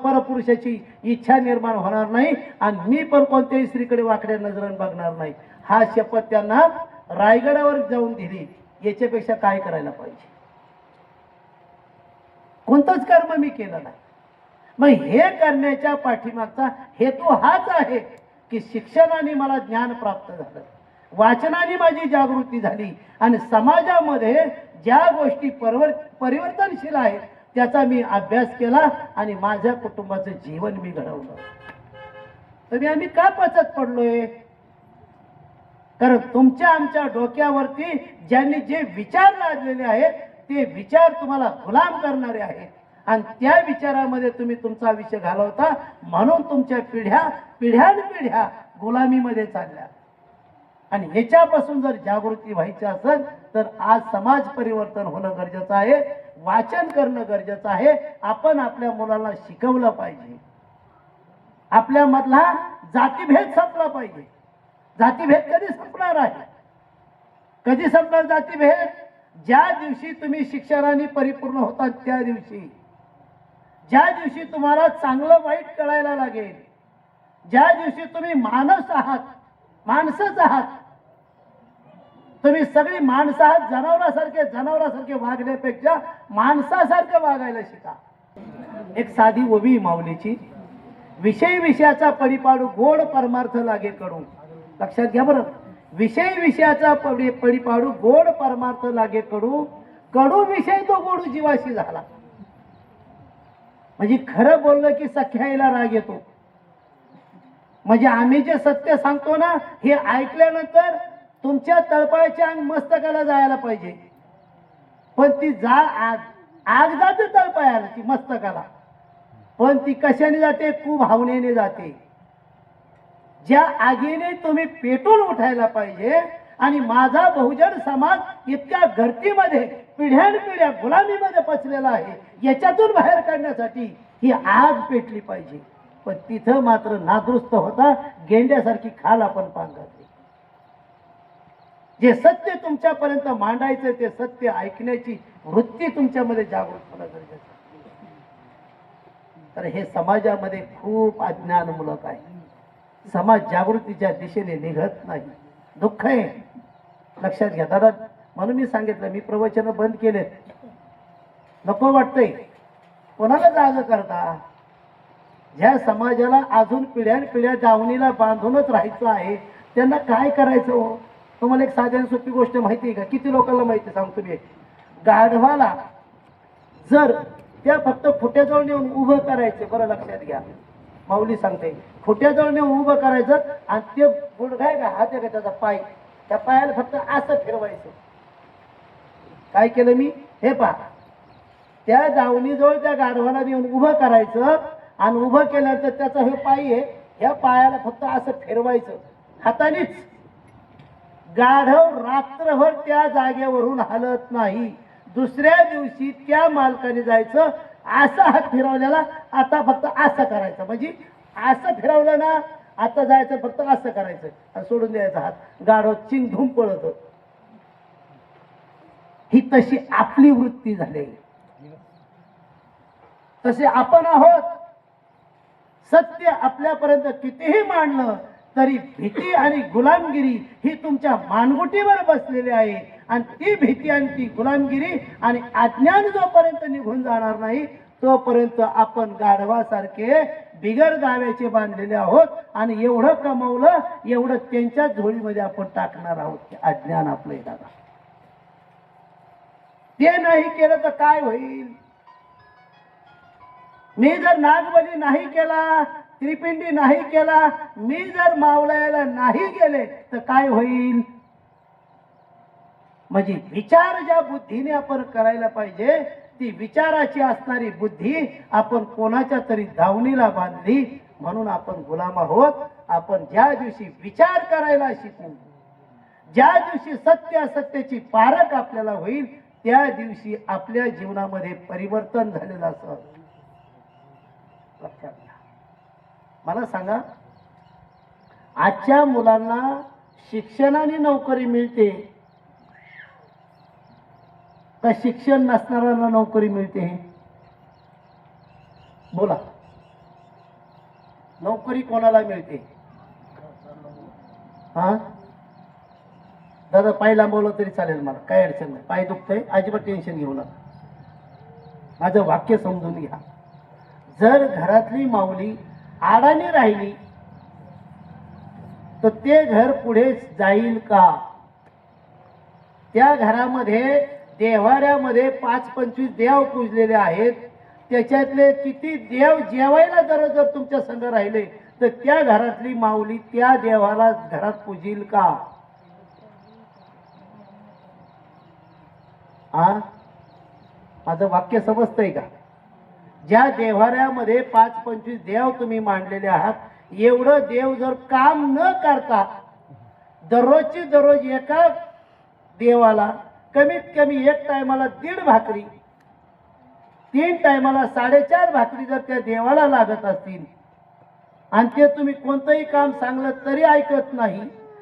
परपुरुषाची इच्छा निर्माण होणार नाही आणि मी पण कोणत्याही स्त्रीकडे वाकड्या नजरेने बघणार नाही. हा शपथ त्यांना रायगडावर जाऊन दिली. याच्यापेक्षा काय करायला पाहिजे? कोणतंच कर्म मी केलं नाही. मग हे करण्याच्या पाठीमागचा हेतू हाच आहे की शिक्षणाने मला ज्ञान प्राप्त झालं, वाचनाने माझी जागृती झाली आणि समाजामध्ये ज्या गोष्टी परिवर्तनशील आहेत त्याचा मी अभ्यास केला आणि माझ्या कुटुंबाचं जीवन मी घडवलं. तर आम्ही का पचत पडलोय? कारण तुमच्या आमच्या डोक्यावरती ज्यांनी जे विचार लादलेले आहेत ते विचार तुम्हाला गुलाम करणारे आहेत आणि त्या विचारामध्ये तुम्ही तुमचा आयुष्य घालवता. म्हणून तुमच्या पिढ्यानपिढ्या गुलामीमध्ये चालल्या. आणि ह्याच्यापासून जर जागृती व्हायची असेल तर आज समाज परिवर्तन होणं गरजेचं आहे, वाचन करणं गरजेचं आहे. आपण आपल्या मुलांना शिकवलं पाहिजे. आपल्यामधला जातीभेद संपला पाहिजे. जातीभेद कधी संपणार आहे? कधी संपणार जातीभेद? ज्या दिवशी तुम्ही शिक्षणाने परिपूर्ण होता त्या दिवशी, ज्या दिवशी तुम्हाला चांगलं वाईट कळायला लागेल, ज्या दिवशी तुम्ही माणूस आहात, माणसंच आहात, तुम्ही सगळी माणसं आहात. जनावरासारखे वागण्यापेक्षा माणसासारखं वागायला शिका. एक साधी ओवी माऊलीची, विषयाचा परिपाडू गोड परमार्थ लागे कडू. लक्षात घ्या बरं, विषयाचा परिपाडू गोड परमार्थ लागे कडू, कडू विषय तो गोडू जीवाशी झाला. म्हणजे खरं बोललं की सख्याईला राग येतो. म्हणजे आम्ही जे सत्य सांगतो ना, हे ऐकल्यानंतर तुमच्या तळपायाच्या अंग मस्तकाला जायला पाहिजे. पण ती आग जाते तळपायाला, ती मस्तकाला, पण ती कशाने जाते? कुभावनेने जाते. ज्या आगीने तुम्ही पेटून उठायला पाहिजे आणि माझा बहुजन समाज इतक्या गर्दीमध्ये पिढ्यानपिढ्या गुलामीमध्ये पचलेला आहे, याच्यातून बाहेर काढण्यासाठी ही आग पेटली पाहिजे. पण तिथं मात्र नादुरुस्त होता, गेंड्यासारखी खाल आपण पांघरली. जे सत्य तुमच्यापर्यंत मांडायचं ते सत्य ऐकण्याची वृत्ती तुमच्यामध्ये जागृत होणं गरजेचं आहे. तर हे समाजामध्ये खूप अज्ञानमूलक आहे. समाज जागृतीच्या दिशेने निघत नाही. दुःख आहे, लक्षात घ्या दादा. म्हणून मी सांगितलं, मी प्रवचन बंद केलेत. नको वाटतंय, कोणाला जाग करता? ज्या समाजाला अजून पिढ्यानपिढ्या दावणीला बांधूनच राहायचं आहे, त्यांना काय करायचं हो? तुम्हाला एक साधी आणि सोपी गोष्ट माहिती आहे का? किती लोकांना माहिती सांगतो मी. गाढवाला जर त्या फक्त खुट्याजवळ नेऊन उभं करायचं, बरं लक्षात घ्या, माऊली सांगते, खुट्याजवळ नेऊन उभं करायचं आणि ते गुडघा आहे का, हात आहे का त्याचा पाय, त्या पायाला फक्त असं फिरवायचं. काय केलं मी? हे पहा, त्या दावणीजवळ त्या गाढवाला नेऊन उभं करायचं आणि उभं केल्यानंतर त्याचा हे पाय आहे, ह्या पायाला फक्त असं फिरवायचं हातानेच. गाढव रात्रभर त्या जागेवरून हलत नाही. दुसऱ्या दिवशी त्या मालकाने जायचं, असा हात फिरवलेला आता फक्त असं करायचं, म्हणजे असं फिरवलं ना, आता जायचं फक्त असं करायचं आणि सोडून द्यायचा हात. गाढव चिंग धूम पळत. ही तशी आपली वृत्ती झाली, तसे आपण आहोत. सत्य आपल्यापर्यंत कितीही मांडलं तरी भीती आणि गुलामगिरी ही तुमच्या मानगुटीवर बसलेली आहे. आणि ती भीती आणि ती गुलामगिरी आणि अज्ञान जोपर्यंत निघून जाणार नाही, तोपर्यंत आपण गाढवासारखे बिगर दाव्याचे बांधलेले आहोत. आणि एवढं कमवलं, एवढं त्यांच्या झोळीमध्ये आपण टाकणार आहोत. ते अज्ञान आपलं दादा. ते नाही केलं तर काय होईल? मी जर नागबली नाही केला, त्रिपिंडी नाही केला, मी जर मावळायला नाही गेले तर काय होईल? म्हणजे विचार ज्या बुद्धीने आपण करायला पाहिजे, ती विचाराची असणारी बुद्धी आपण कोणाच्या तरी दावणीला बांधली, म्हणून आपण गुलाम आहोत. आपण ज्या दिवशी विचार करायला शिकू, ज्या दिवशी सत्य असत्याची पारख आपल्याला होईल, त्या दिवशी आपल्या जीवनामध्ये परिवर्तन झालेलं असं लक्षात घ्या. मला सांगा, आजच्या मुलांना शिक्षणाने नोकरी मिळते का शिक्षण नसणाऱ्यांना नोकरी मिळते? बोला, नोकरी कोणाला मिळते? हा दादा, पाय लांबवलं तरी चालेल, मला काही अडचण नाही. पाय दुखतंय, अजिबात टेन्शन घेऊ नका. माझं वाक्य समजून घ्या. जर घरातली माऊली आडाने राहिली तर ते घर पुढे जाईल का? त्या घरामध्ये देव्हाऱ्यामध्ये 5-25 देव पूजलेले आहेत, त्याच्यातले किती देव जेवायला जर तुमच्या संग राहिले तर त्या घरातली माऊली त्या देवाला घरात पूजील का? हा, माझं वाक्य समजतंय का? ज्या देव्हाऱ्यामध्ये 5-25 देव तुम्ही मांडलेले आहात, एवढं देव जर काम न करता दररोजची दररोज एका देवाला कमीत कमी एक टायमाला 1.5 भाकरी, 3 टायमाला 4.5 भाकरी जर त्या देवाला लागत असतील आणि ते तुम्ही कोणतंही काम सांगलं तरी ऐकत नाही,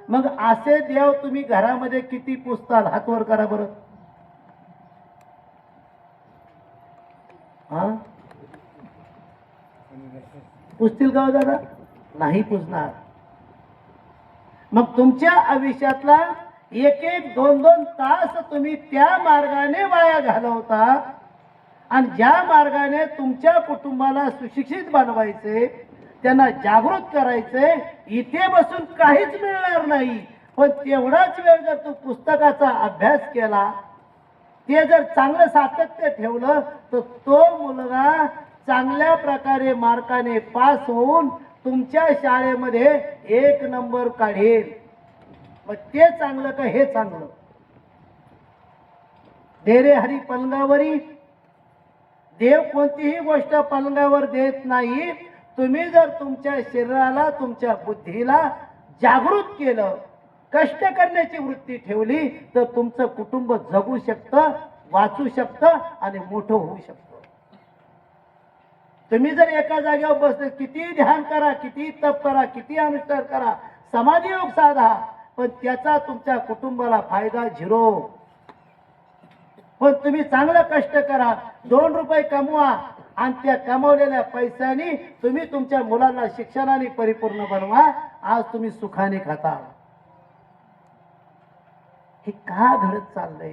मग असे देव तुम्ही घरामध्ये किती पुजताल? हातवर करा बरं. हा, पुजतील का दादा? नाही पुजणार. मग तुमच्या आयुष्यातला 1-1, 2-2 तास तुम्ही त्या मार्गाने वाया घालवता. आणि ज्या मार्गाने तुमच्या कुटुंबाला सुशिक्षित बनवायचे, त्यांना जागृत करायचे, इथे बसून काहीच मिळणार नाही. पण तेवढाच वेळ जर तू पुस्तकाचा अभ्यास केला, ते जर चांगलं सातत्य ठेवलं, तर तो मुलगा चांगल्या प्रकारे मार्काने पास होऊन तुमच्या शाळेमध्ये 1 नंबर काढेल. मग ते चांगलं का हे चांगलं? देरे हरी पलंगावरी. देव कोणतीही गोष्ट पलंगावर देत नाही, तुम्ही जर तुमच्या शरीराला तुमच्या बुद्धीला जागृत केलं, कष्ट करण्याची वृत्ती ठेवली, तर तुमचं कुटुंब जगू शकतं, वाचू शकतं आणि मोठं होऊ शकतं. तुम्ही जर एका जागेवर बसले, किती ध्यान करा, किती तप करा, किती अनुष्ठान करा, समाधी योग साधा, पण त्याचा तुमच्या कुटुंबाला फायदा झिरो. पण तुम्ही चांगलं कष्ट करा, 2 रुपये कमवा आणि त्या कमवलेल्या पैशाने तुम्ही तुमच्या मुलांना शिक्षणाने परिपूर्ण बनवा. आज तुम्ही सुखाने खाता. हे का घडत चाललंय?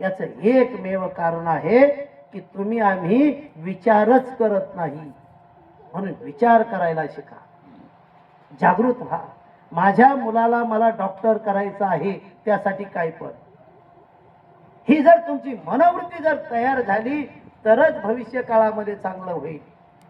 याचं एकमेव कारण आहे की तुम्ही आम्ही विचारच करत नाही. म्हणून विचार करायला शिका, जागृत व्हा. माझ्या मुलाला मला डॉक्टर करायचं आहे, त्यासाठी काय पण. ही जर तुमची मनोवृत्ती जर तयार झाली तरच भविष्य काळामध्ये चांगलं होईल.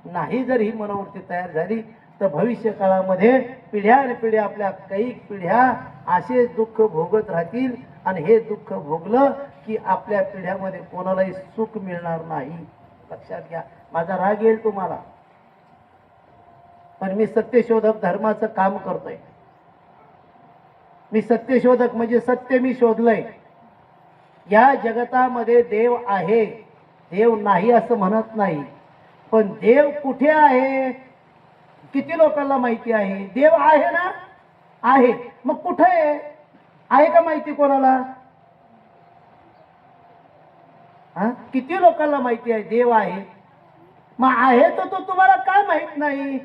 नाही जर ही मनोवृत्ती तयार झाली तर भविष्य काळामध्ये पिढ्यान पिढ्या, आपल्या काही पिढ्या असेच दुःख भोगत राहतील. आणि हे दुःख भोगलं की आपल्या पिढ्यामध्ये कोणालाही सुख मिळणार नाही. लक्षात घ्या. माझा राग येईल तुम्हाला, पण मी सत्यशोधक धर्माचं काम करतोय. मी सत्यशोधक म्हणजे सत्य मी शोधलंय. या जगतामध्ये देव आहे, देव नाही असं म्हणत नाही, पण देव कुठे आहे किती लोकांना माहिती आहे? देव आहे ना? आहे. मग कुठे आहे का माहिती कोणाला? किती लोकांना माहिती आहे देव आहे? मग आहे तर तो तुम्हाला काय माहित नाही?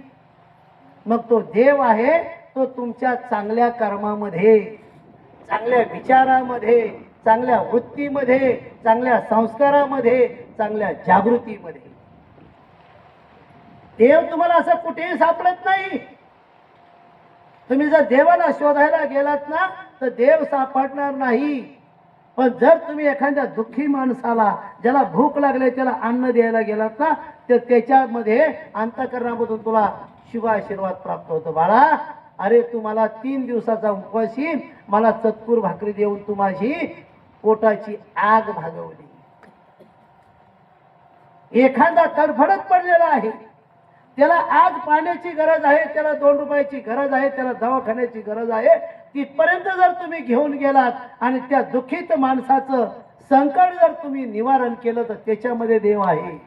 मग तो देव आहे तो तुमच्या चांगल्या कर्मामध्ये, चांगल्या विचारामध्ये, चांगल्या वृत्तीमध्ये, चांगल्या संस्कारामध्ये, चांगल्या जागृतीमध्ये. देव तुम्हाला असं कुठेही सापडत नाही. तुम्ही जर देवाला शोधायला गेलात ना तर देव सापडणार नाही. पण जर तुम्ही एखाद्या दुःखी माणसाला, ज्याला भूक लागले, त्याला अन्न द्यायला गेलात ना, तर त्याच्यामध्ये अंतःकरणामधून तुला शुभ आशीर्वाद प्राप्त होतो. बाळा, अरे तू मला 3 दिवसाचा उपवासी, मला चतकुर भाकरी देऊन तू माझी पोटाची आग भागवली. एखादा तडफडत पडलेला आहे, त्याला आज पाण्याची गरज आहे, त्याला 2 रुपयाची गरज आहे, त्याला दवाखान्याची गरज आहे, तिथपर्यंत जर तुम्ही घेऊन गेलात आणि त्या दुःखित माणसाचं संकट जर तुम्ही निवारण केलं तर त्याच्यामध्ये देव आहे.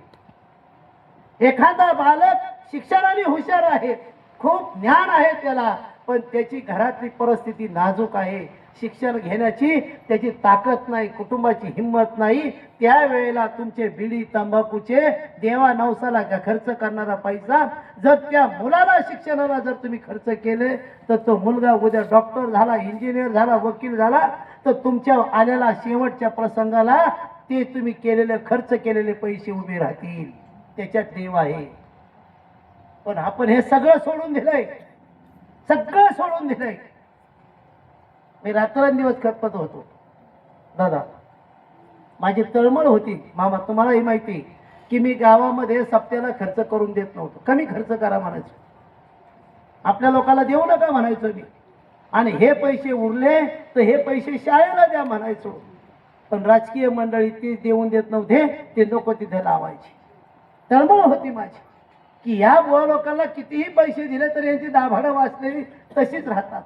एखादा बालक शिक्षणाने हुशार आहे, खूप ज्ञान आहे त्याला, पण त्याची घरातली परिस्थिती नाजूक आहे, शिक्षण घेण्याची त्याची ताकद नाही, कुटुंबाची हिंमत नाही. त्यावेळेला तुमचे बिडी तंबाखूचे देवा नवसाला खर्च करणारा पैसा जर त्या मुलाला शिक्षणाला जर तुम्ही खर्च केले तर तो मुलगा उद्या डॉक्टर झाला, इंजिनियर झाला, वकील झाला, तर तुमच्या आलेला शेवटच्या प्रसंगाला ते तुम्ही केलेले खर्च केलेले पैसे उभे राहतील. त्याच्यात देव आहे. पण आपण हे सगळं सोडून दिलंय, सगळं सोडून दिलंय. मी रात्रंदिवस खतपत होतो दादा, माझी तळमळ होती. मामा तुम्हालाही माहिती की मी गावामध्ये सप्त्याला खर्च करून देत नव्हतो. कमी खर्च करा म्हणायचो, आपल्या लोकांना देऊ नका म्हणायचो मी, आणि हे पैसे उरले तर हे पैसे शाळेला द्या म्हणायचो. पण राजकीय मंडळी ते देऊन देत नव्हते, ते नको तिथे लावायचे. तळमळ होती माझी की या बुवा लोकांना कितीही पैसे दिले तर यांची दाभाडं वाचलेली तशीच राहतात.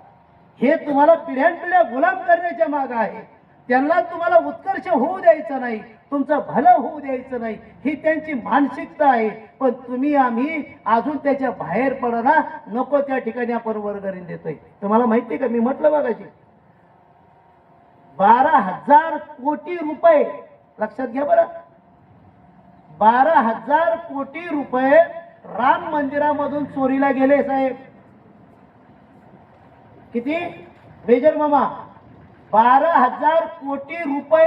हे तुम्हाला पिढ्यानपिढ्या गुलाम करण्याच्या मागे आहे. त्यांना तुम्हाला उत्कर्ष होऊ द्यायचं नाही, तुमचं भलं होऊ द्यायचं नाही, ही त्यांची मानसिकता आहे. पण तुम्ही आम्ही अजून त्याच्या बाहेर पडना, नको त्या ठिकाणी आपण वर्गणी देतोय. तुम्हाला माहिती का, मी म्हटलं बघाची 12,000 कोटी रुपये, लक्षात घ्या बरं, 12,000 कोटी रुपये राम मंदिरामधून चोरीला गेले साहेब. किती मेजर मामा? 12,000 कोटी रुपये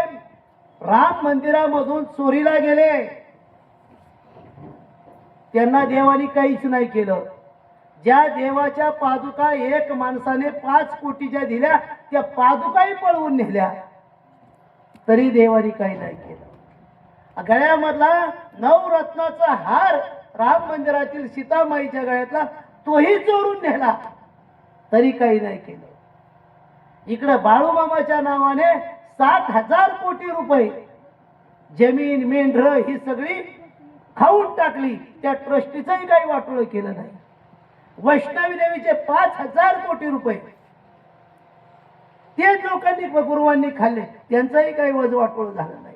राम मंदिरामधून चोरीला गेले. त्यांना देवानी काहीच नाही केलं. ज्या देवाच्या पादुका एक माणसाने 5 कोटीच्या दिल्या, त्या पादुकाही पळवून नेल्या, तरी देवानी काही नाही केलं. गळ्यामधला 9 रत्नाचा हार राम मंदिरातील सीतामाईच्या गळ्यातला तोही चोरून नेला, तरी काही नाही केलं. इकडे बाळूमामाच्या नावाने 60,000 कोटी रुपये जमीन, मेंढर ही सगळी खाऊन टाकली. त्या ट्रस्टीचंही काही वाटोळं केलं नाही. वैष्णवी देवीचे 5,000 कोटी रुपये ते लोकांनी गुरुवांनी खाल्ले, त्यांचाही काही वाटोळं झालं नाही.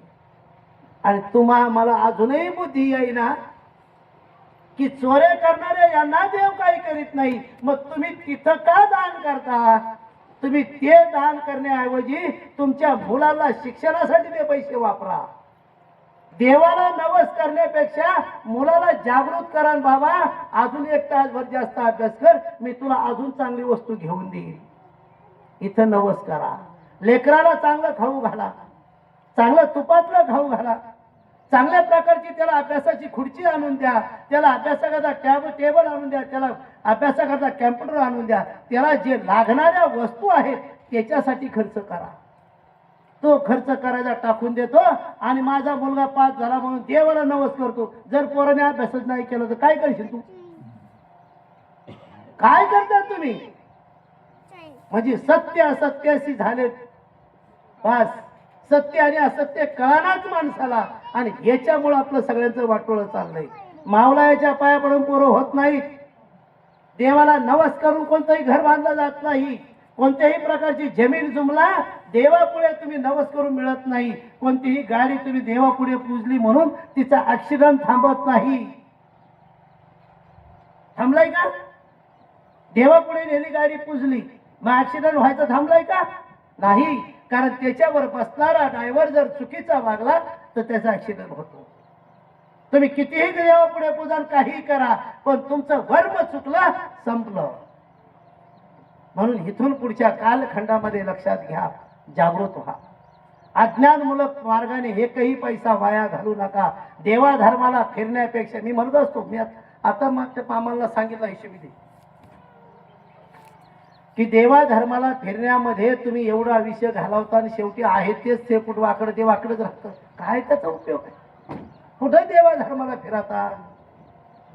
आणि मला अजूनही बुद्धी येईना की चोऱ्या करणाऱ्या यांना देव काही करीत नाही, मग तुम्ही तिथं का दान करता? तुम्ही ते दान करण्याऐवजी तुमच्या मुलाला शिक्षणासाठी ते पैसे वापरा. देवाला नवस करण्यापेक्षा मुलाला जागृत करा. बाबा अजून 1 तासभर जास्त अभ्यास कर, मी तुला अजून चांगली वस्तू घेऊन देईन. इथं नवस करा. लेकराला चांगलं खाऊ घाला, चांगलं तुपातलं खाऊ घाला, चांगल्या प्रकारची त्याला अभ्यासाची खुर्ची आणून द्या, त्याला अभ्यासाकरता टेबल आणून द्या, त्याला अभ्यासाकरता कॅम्प्युटर आणून द्या. त्याला जे लागणाऱ्या वस्तू आहेत त्याच्यासाठी खर्च करा. तो खर्च करायला टाकून देतो आणि माझा मुलगा पास झाला म्हणून देवाला नवस करतो. जर पोराने अभ्यासच नाही केलं तर काय करशील तू? काय करता तुम्ही? म्हणजे सत्य असत्याशी झाले पास. सत्य आणि असत्य कळणाच माणसाला, आणि याच्यामुळे आपलं सगळ्यांचं वाटोळं चाललंय. मावलायाच्या पाया पडून पोरं होत नाहीत. देवाला नवस करून कोणतंही घर बांधलं जात नाही. कोणत्याही प्रकारची जमीन जुमला देवापुढे तुम्ही नवस करून मिळत नाही. कोणतीही गाडी तुम्ही देवापुढे पूजली म्हणून तिचा ऍक्सिडेंट थांबत नाही. थांबलाय का? देवापुढे नेली गाडी पूजली, मग ऍक्सिडेंट व्हायचं थांबलाय का? नाही. कारण त्याच्यावर बसणारा ड्रायव्हर जर चुकीचा वागला तर त्याचा ऍक्सिडेंट होतो. तुम्ही कितीही देवापुढे पूजा काही करा, पण तुमचं वर्म चुकलं, संपलं. म्हणून इथून पुढच्या कालखंडामध्ये लक्षात घ्या, जागृत व्हा. अज्ञानमूलक मार्गाने एकही पैसा वाया घालू नका. देवा धर्माला फिरण्यापेक्षा, मी म्हणत असतो, मी आता मागच्या मामाला सांगितलं हिशोबी की देवा धर्माला फिरण्यामध्ये तुम्ही एवढा आयुष्य घालवता आणि शेवटी आहे तेच ते कुठं वाकडं ते वाकडंच राहतं. काय त्याचा उपयोग आहे? कुठं देवा धर्माला फिरता?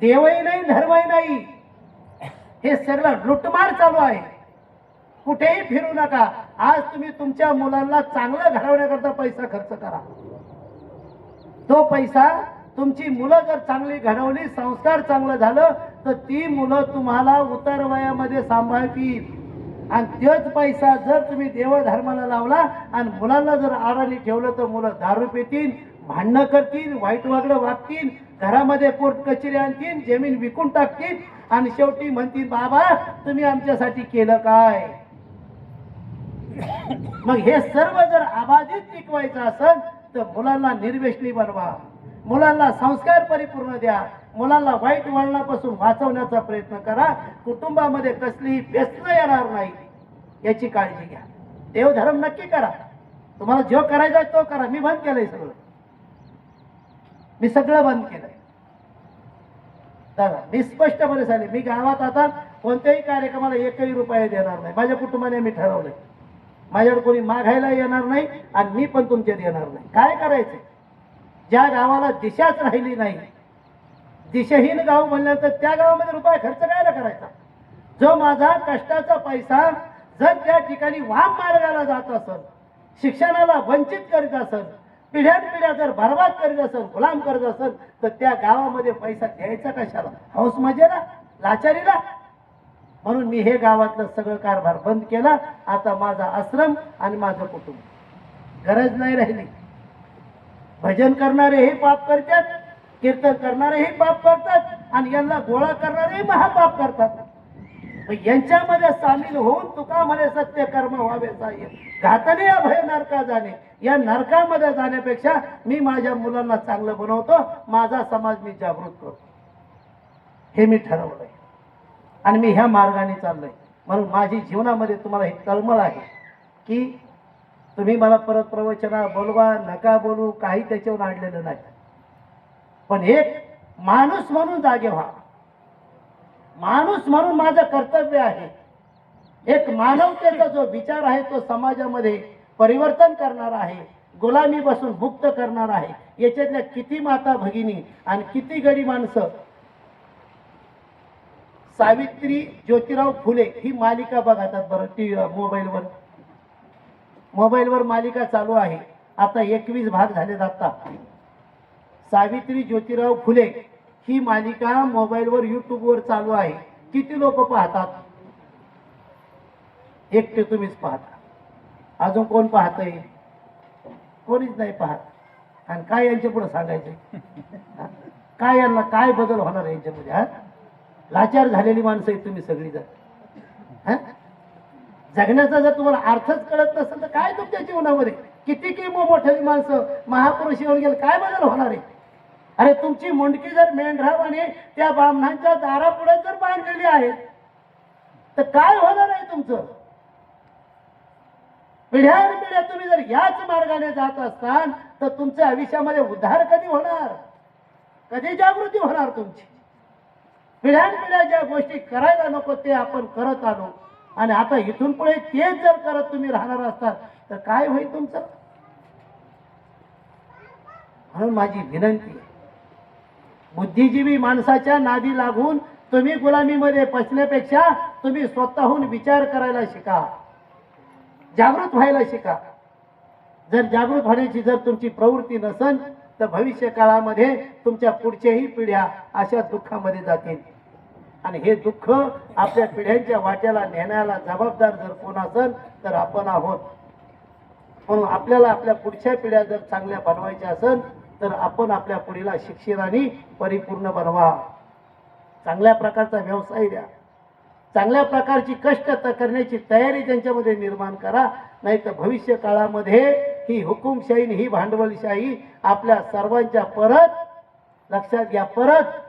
देवही नाही धर्मही नाही, हे सगळं लुटमार चालू आहे. कुठेही फिरू नका. आज तुम्ही तुमच्या मुलांना चांगलं घडवण्याकरता पैसा खर्च करा. तो पैसा तुमची मुलं जर चांगली घडवली, संस्कार चांगलं झालं तर ती मुलं तुम्हाला उतर वयामध्ये सांभाळतील. आणि तोच पैसा जर तुम्ही देवधर्माला लावला आणि मुलांना जर आडाणी ठेवलं तर मुलं दारू पितील, भांडणं करतील, वाईट वागणं वागतील, घरामध्ये कोर्ट कचेरी आणतील, जमीन विकून टाकतील आणि शेवटी म्हणतील बाबा तुम्ही आमच्यासाठी केलं काय? मग हे सर्व जर अबाधित टिकवायचं असेल तर मुलांना निर्व्यसनी बनवा, मुलांना संस्कार परिपूर्ण द्या, मुलांना वाईट वळणापासून वाचवण्याचा प्रयत्न करा. कुटुंबामध्ये कसलीही व्यसन येणार नाही याची काळजी घ्या. देवधर्म नक्की करा. तुम्हाला जो करायचा तो करा. मी बंद केलंय सगळं, मी सगळं बंद केलंय दादा. मी स्पष्टपणे सांगेन, मी गावात आता कोणत्याही कार्यक्रमाला 1ही रुपया देणार नाही. माझ्या कुटुंबाने मी ठरवलंय, माझ्याकडे कोणी मागायला येणार नाही आणि मी पण तुमच्यात येणार नाही. काय करायचं? ज्या गावाला दिशाच राहिली नाही, दिशहीन गाव म्हणल्यानंतर त्या गावामध्ये रुपया खर्च करायला करायचा. जो माझा कष्टाचा पैसा जर त्या ठिकाणी वाम मार्गाला जात असेल, शिक्षणाला वंचित करीत असेल, पिढ्यानपिढ्या जर बर्बाद करीत असेल, गुलाम करत असेल, तर त्या गावामध्ये पैसा द्यायचा कशाला? हौस मजेला, लाचारीला? म्हणून मी हे गावातलं सगळं कारभार बंद केला. आता माझा आश्रम आणि माझं कुटुंब, गरज नाही राहिली. भजन करणारेही पाप करतात, कीर्तन करणारेही पाप करतात आणि यांना गोळा करणारेही महापाप करतात. यांच्यामध्ये सामील होऊन तुका म्हणे सत्य कर्म व्हावे साह्य, घातले अभय नरका जाणे. या नरकामध्ये जाण्यापेक्षा मी माझ्या मुलांना चांगलं बनवतो, माझा समाज मी जागृत करतो, हे मी ठरवलंय आणि मी ह्या मार्गाने चाललोय. म्हणून माझी जीवनामध्ये तुम्हाला ही तळमळ आहे की तुम्ही मला परत प्रवचना बोलवा नका बोलू, काही त्याच्यावर आणलेलं नाही. पण एक माणूस म्हणून जागे व्हा. माणूस म्हणून माझं कर्तव्य आहे. एक मानवतेचा जो विचार आहे तो समाजामध्ये परिवर्तन करणार आहे, गुलामीपासून मुक्त करणार आहे. याच्यातल्या किती माता भगिनी आणि किती गडी माणसं. सावित्री ज्योतिराव फुले ही मालिका बघतात बरं, मोबाईलवर मालिका चालू आहे. आता 21 भाग झाले. आता सावित्री ज्योतिराव फुले ही मालिका मोबाईलवर यूट्यूबवर चालू आहे. किती लोक पाहतात? एकटे तुम्हीच पाहता. अजून कोण पाहतंय? कोणीच नाही पाहत. आणि काय यांच्या पुढे सांगायचं? काय यांना काय बदल होणार आहे यांच्यामध्ये? हा, लाचार झालेली माणसं आहेत तुम्ही सगळी जण. जगण्याचा जर तुम्हाला अर्थच कळत नसेल तर काय तुमच्या जीवनामध्ये किती की मोठ्याली माणसं महापुरुष येऊन गेले, काय बदल होणार आहे? अरे तुमची मुंडकी जर मेंढरावाने त्या ब्राह्मणांच्या दारापुढे जर बांधलेली आहे तर काय होणार आहे तुमचं? पिढ्यानपिढ्या तुम्ही जर याच मार्गाने जात असताल तर तुमच्या आयुष्यामध्ये उद्धार कधी होणार? कधी जागृती होणार तुमची? पिढ्यानपिढ्या ज्या गोष्टी करायला नको ते आपण करत आलो आणि आता इथून पुढे तेच जर करत तुम्ही राहणार असतात तर काय होईल तुमचं? म्हणून माझी विनंती आहे, बुद्धिजीवी माणसाच्या नादी लागून तुम्ही गुलामीमध्ये फसण्यापेक्षा तुम्ही स्वतःहून विचार करायला शिका, जागृत व्हायला शिका. जर जागृत होण्याची जर तुमची प्रवृत्ती नसेल तर भविष्य काळामध्ये तुमच्या पुढच्याही पिढ्या अशा दुःखामध्ये जातील आणि हे दुःख आपल्या पिढ्यांच्या वाट्याला नेण्याला जबाबदार जर कोण असेल तर आपण आहोत. म्हणून आपल्याला आपल्या पुढच्या पिढ्या जर चांगल्या बनवायच्या असेल तर आपण आपल्या पुढीला शिक्षित आणि परिपूर्ण बनवा. चांगल्या प्रकारचा व्यवसाय द्या, चांगल्या प्रकारची कष्ट करण्याची तयारी त्यांच्यामध्ये निर्माण करा. नाही तर भविष्य काळामध्ये ही हुकुमशाही ही भांडवलशाही आपल्या सर्वांच्या परत लक्षात घ्या, परत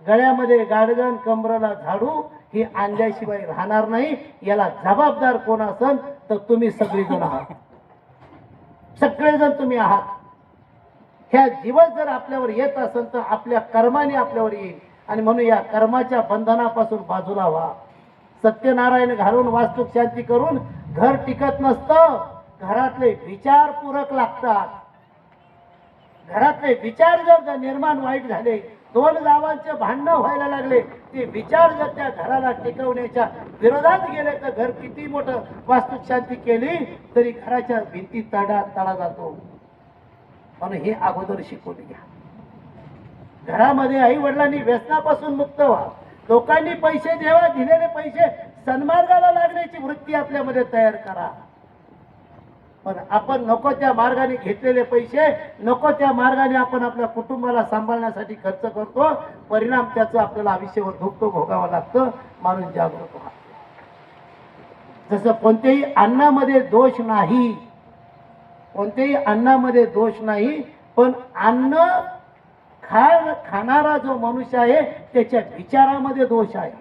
गळ्यामध्ये गाडगण कमराला झाडू ही आणल्याशिवाय राहणार नाही. याला जबाबदार कोण असेल तर तुम्ही सगळेजण आहात, सगळेजण तुम्ही आहात. ह्या दिवस जर आपल्यावर येत असेल तर आपल्या कर्माने आपल्यावर येईल आणि म्हणून या कर्माच्या बंधनापासून बाजूला व्हा. सत्यनारायण घालून वास्तू शांती करून घर टिकत नसतं, घरातले विचार पूरक लागतात. घरातले विचार जर निर्माण वाईट झाले, दोन जावांचे भांडणं व्हायला लागले, ते विचार जर त्या घराला टिकवण्याच्या विरोधात गेले तर घर किती मोठं वास्तू शांती केली तरी घराच्या भिंती तडा जातो. म्हणून हे अगोदर शिकून घ्या. घरामध्ये आई वडिलांनी व्यसनापासून मुक्त व्हा. लोकांनी पैसे देवा, दिलेले पैसे सन्मार्गाला लागण्याची वृत्ती आपल्यामध्ये तयार करा. पण आपण नको त्या मार्गाने घेतलेले पैसे नको त्या मार्गाने आपण आपल्या कुटुंबाला सांभाळण्यासाठी खर्च करतो. परिणाम त्याचं आपल्याला आयुष्यावर दुःख भोगावं लागतं. माणूस जागृत व्हा. जसं कोणत्याही अन्नामध्ये दोष नाही, कोणत्याही अन्नामध्ये दोष नाही, पण अन्न खाणारा जो मनुष्य आहे त्याच्या विचारामध्ये दोष आहे.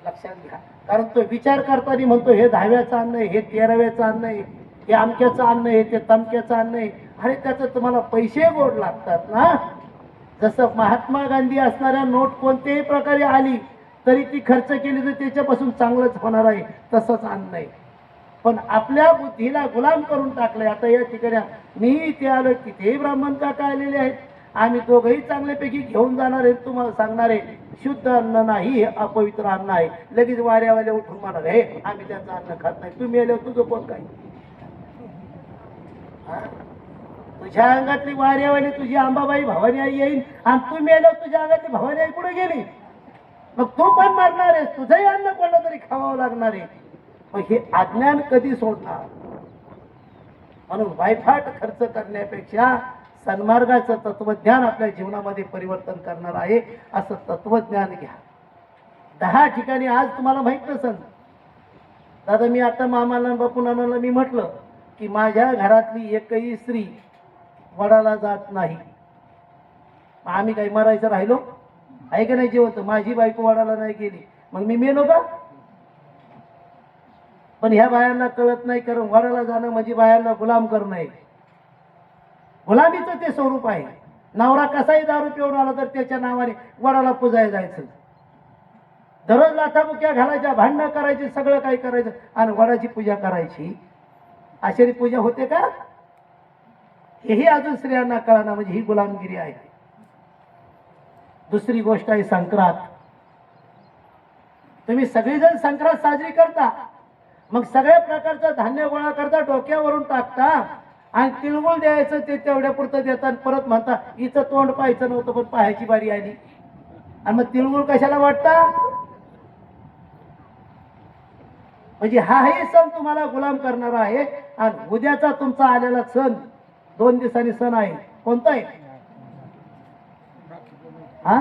लक्षात घ्या. कारण तो विचार करताना म्हणतो हे 10व्याचं अन्न आहे, हे 13व्याचं अन्न आहे, हे अमक्याचं अन्न आहे, ते तमक्याचं अन्न आहे. अरे त्याचं तुम्हाला पैसे गोड लागतात ना. जसं महात्मा गांधी असणाऱ्या नोट कोणत्याही प्रकारे आली तरी ती खर्च केली तर त्याच्यापासून चांगलंच होणार आहे, तसंच अन्न आहे. पण आपल्या बुद्धीला गुलाम करून टाकलंय. आता या ठिकाणी मी ते आलो, तिथेही ब्राह्मण काका आलेले आहेत. आम्ही दोघंही चांगल्यापैकी घेऊन जाणार आहे. तुम्हाला सांगणार आहे शुद्ध अन्न नाही, हे अपवित्र अन्न आहे. लगेच वाऱ्यावाल्या उठून म्हणणार हे आम्ही त्याचं अन्न खात नाही. तुम्ही आल्यावर तुझं कोण काय? तुझ्या अंगातली वाऱ्यावाली तुझी अंबाबाई भवानी आई येईल आणि तुम्ही आल्यावर तुझ्या अंगातली भवानी आई कुठे गेली? मग तू पण मारणार आहेस, तुझंही अन्न कोणा तरी खावावं लागणार आहे. मग हे अज्ञान कधी सोडणार? म्हणून वायफाट खर्च करण्यापेक्षा सन्मार्गाचं तत्वज्ञान आपल्या जीवनामध्ये परिवर्तन करणार आहे असं तत्वज्ञान घ्या. 10 ठिकाणी आज तुम्हाला माहित नसेल. दादा मी आता मामाला बापू नानाला मी म्हटलं की माझ्या घरातली एकही स्त्री वडाला जात नाही. आम्ही काही मरायचं राहिलो आहे का नाही? जेवत माझी बायको वडाला नाही गेली मग मी मेलो का? पण ह्या बायांना कळत नाही, कारण वडाला जाणं म्हणजे बायांना गुलाम करणं आहे. गुलामीचं ते स्वरूप आहे. नवरा कसाही दारू पिऊन आला तर त्याच्या नावाने वडाला पुजायला जायचं, दररोज लाथाबुक्या घालायच्या, भांडणं करायची, सगळं काही करायचं आणि वडाची पूजा करायची. अशी पूजा होते का? हेही अजून स्त्रियांना कळणार, म्हणजे ही गुलामगिरी आहे. दुसरी गोष्ट आहे संक्रांत. तुम्ही सगळेजण संक्रांत साजरी करता, मग सगळ्या प्रकारचं धान्य गोळा करता, डोक्यावरून टाकता आणि तिळगुळ द्यायचं ते तेवढ्या पुरतं देतात, परत म्हणता हिचं तोंड पाहायचं नव्हतं पण पाहायची बारी आली. आणि मग तिळगुळ कशाला वाटता? म्हणजे हाही सण तुम्हाला गुलाम करणारा आहे. आणि उद्याचा तुमचा आलेला सण 2 दिवसांनी सण आहे, कोणता आहे? हा,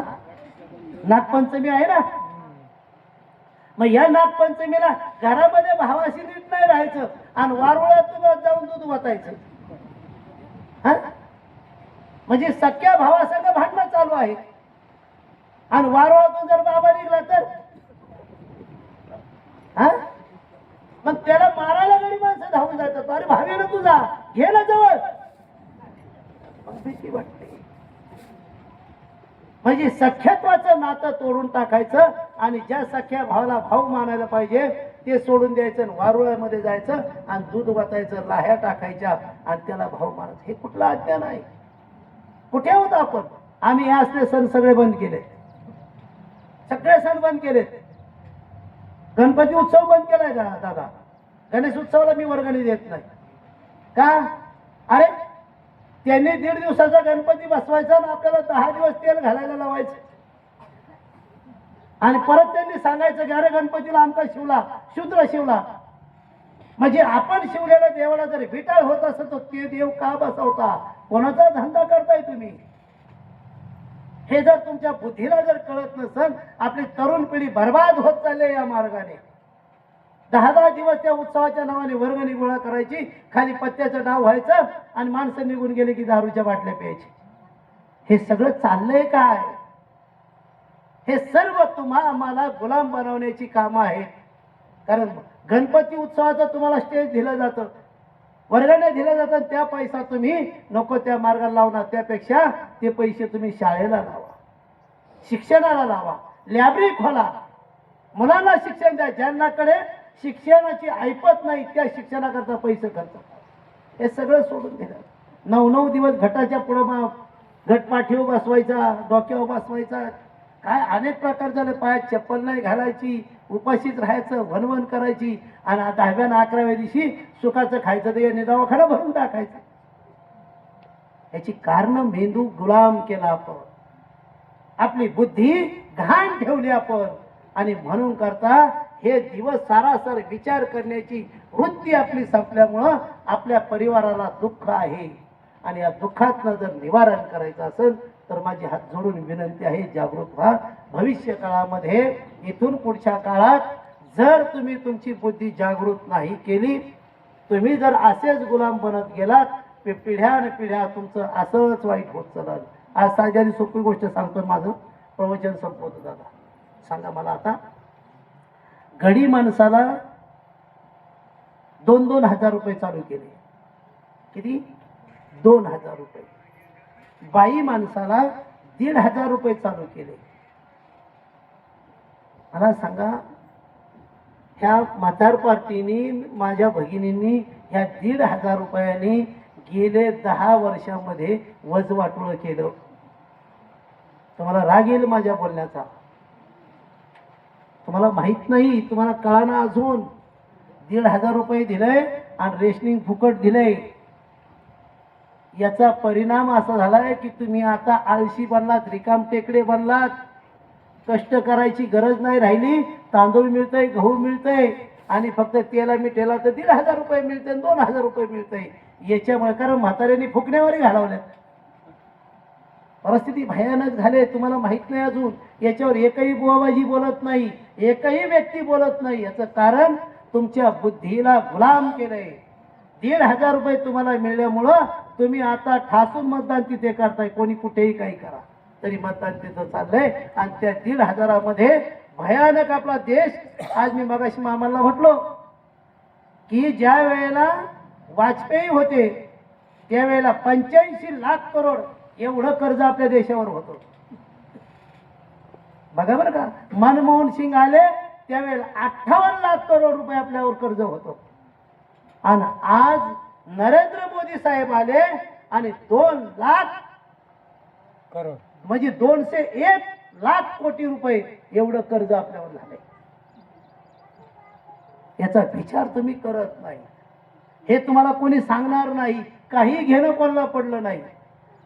नागपंचमी आहे ना. मग या नागपंचमीला घरामध्ये भावाशी नीट नाही राहायचं आणि वारुळात जाऊन दूध वाचायचं. हा, म्हणजे सख्या भावासंग भांडणं चालू आहे आणि वारुळातून जर बाबा निघला तर हा, मग त्याला मारायला गडी माणसं धावून जातात. अरे भावी ना तुझा घे ना जवळ, मग भीती वाटते. म्हणजे सख्यत्वाचं नातं तोडून टाकायचं आणि ज्या सख्या भावाला भाऊ मानायला पाहिजे ते सोडून द्यायचं, वारुळ्यामध्ये जायचं आणि दूध वाचायचं, लाह्या टाकायच्या आणि त्याला भाऊ मानायचं. हे कुठलं अज्ञान आहे? कुठे होत आपण? आम्ही हे असले सण सगळे बंद केले, सगळे सण बंद केले. गणपती उत्सव बंद केलाय दादा. गणेश उत्सवाला मी वर्गणी देत नाही. का? अरे त्यांनी 1.5 दिवसाचा गणपती बसवायचा आणि आपल्याला 10 दिवस तेल घालायला लावायचं आणि परत त्यांनी सांगायचं की अरे गणपतीला आमचा शिवला, शूद्र शिवला. म्हणजे आपण शिवलेल्या देवाला जर विटाळ होत असत तर ते देव का बसवता? कोणाचा धंदा करताय तुम्ही? हे जर तुमच्या बुद्धीला जर कळत नसेल, आपली तरुण पिढी बर्बाद होत चालली या मार्गाने. 10 दिवस त्या उत्सवाच्या नावाने वर्गणी गोळा करायची, खाली पत्त्याचं डाव व्हायचं आणि माणसं निघून गेले की दारूच्या बाटल्या प्यायची. हे सगळं चाललंय काय? हे सर्व आम्हाला गुलाम बनवण्याची कामं आहेत. कारण गणपती उत्सवाचं तुम्हाला स्टेज दिलं जातं, वर्गाने दिलं जातं, त्या पैसा तुम्ही नको त्या मार्गाला लावणार. त्यापेक्षा ते पैसे तुम्ही शाळेला लावा, शिक्षणाला लावा, लायब्ररी खोला, मुलांना शिक्षण द्या. ज्यांनाकडे शिक्षणाची ऐपत नाही त्या शिक्षणाकरता पैसे खर्च. हे सगळं सोडून दिलं. 9 दिवस घटाच्या पुढं घट पाठीवर बसवायचा, डोक्यावर बसवायचा, काय अनेक प्रकार झाले. पायात चप्पल नाही घालायची, उपाशीच राहायचं, वनवन करायची आणि 10व्या आणि 11व्या दिवशी सुखाचं खायचं ते दवाखाना भरून टाकायचं. याची कारण मेंदू गुलाम केला आपण, आपली बुद्धी घाण ठेवली आपण. आणि म्हणून करता हे दिवस सारासार विचार करण्याची वृत्ती आपली संपल्यामुळं आपल्या परिवाराला दुःख आहे. आणि या दुःखातनं जर निवारण करायचं असेल तर माझी हात जोडून विनंती आहे, जागृत व्हा. भविष्य काळामध्ये इथून पुढच्या काळात जर तुम्ही तुमची बुद्धी जागृत नाही केली, तुम्ही जर असेच गुलाम बनत गेलात, पिढ्यान पिढ्या तुमचं असंच वाईट होत चाललं. आज साधी सोपी गोष्ट सांगतो, माझं प्रवचन संपवतो. दादा सांगा मला, आता गडी माणसाला 2-2 हजार रुपये चालू केले. किती? 2,000 रुपये. बाई माणसाला 1,500 रुपये चालू केले. मला सांगा, ह्या म्हातार पार्टीनी, माझ्या भगिनींनी ह्या 1,500 रुपयांनी गेले 10 वर्षामध्ये वजवाटोळ केलं. तुम्हाला राग येईल माझ्या बोलण्याचा. तुम्हाला माहित नाही, तुम्हाला कळाना अजून. 1,500 रुपये दिले आणि रेशनिंग फुकट दिले. याचा परिणाम असा झालाय की तुम्ही आता आळशी बनलात, रिकाम टेकडे बनलात. कष्ट करायची गरज नाही राहिली. तांदूळ मिळतंय, गहू मिळतंय आणि फक्त तेला मिठेला तर 1,500 रुपये मिळते, 2,000 रुपये मिळतंय. याच्यामुळे कारण म्हाताऱ्यांनी फुकण्यावरही घालवल्यात. परिस्थिती भयानक झाली, तुम्हाला माहित नाही अजून. याच्यावर एकही बुवाबाजी बोलत नाही, एकही व्यक्ती बोलत नाही. याचं कारण तुमच्या बुद्धीला गुलाम केलंय. 1,500 रुपये तुम्हाला मिळाल्यामुळं तुम्ही आता ठासून मतदान तिथे करताय. कोणी कुठेही काही करा तरी मतदान तिथं चाललंय. आणि त्या 1,500 मध्ये भयानक आपला देश. आज मी मगाशी मामाला म्हटलो की ज्या वेळेला वाजपेयी होते त्यावेळेला 85 लाख करोड एवढं कर्ज आपल्या देशावर होतं. बघा बरं का. मनमोहन सिंग आले त्यावेळेला 58 लाख करोड रुपये आपल्यावर कर्ज होतं. आणि आज नरेंद्र मोदी साहेब आले आणि 2 लाख करोड म्हणजे 201 लाख कोटी रुपये एवढं कर्ज आपल्यावर झालंय. याचा विचार तुम्ही करत नाही. हे तुम्हाला कोणी सांगणार नाही. काही घेणं कोणाला पडलं नाही.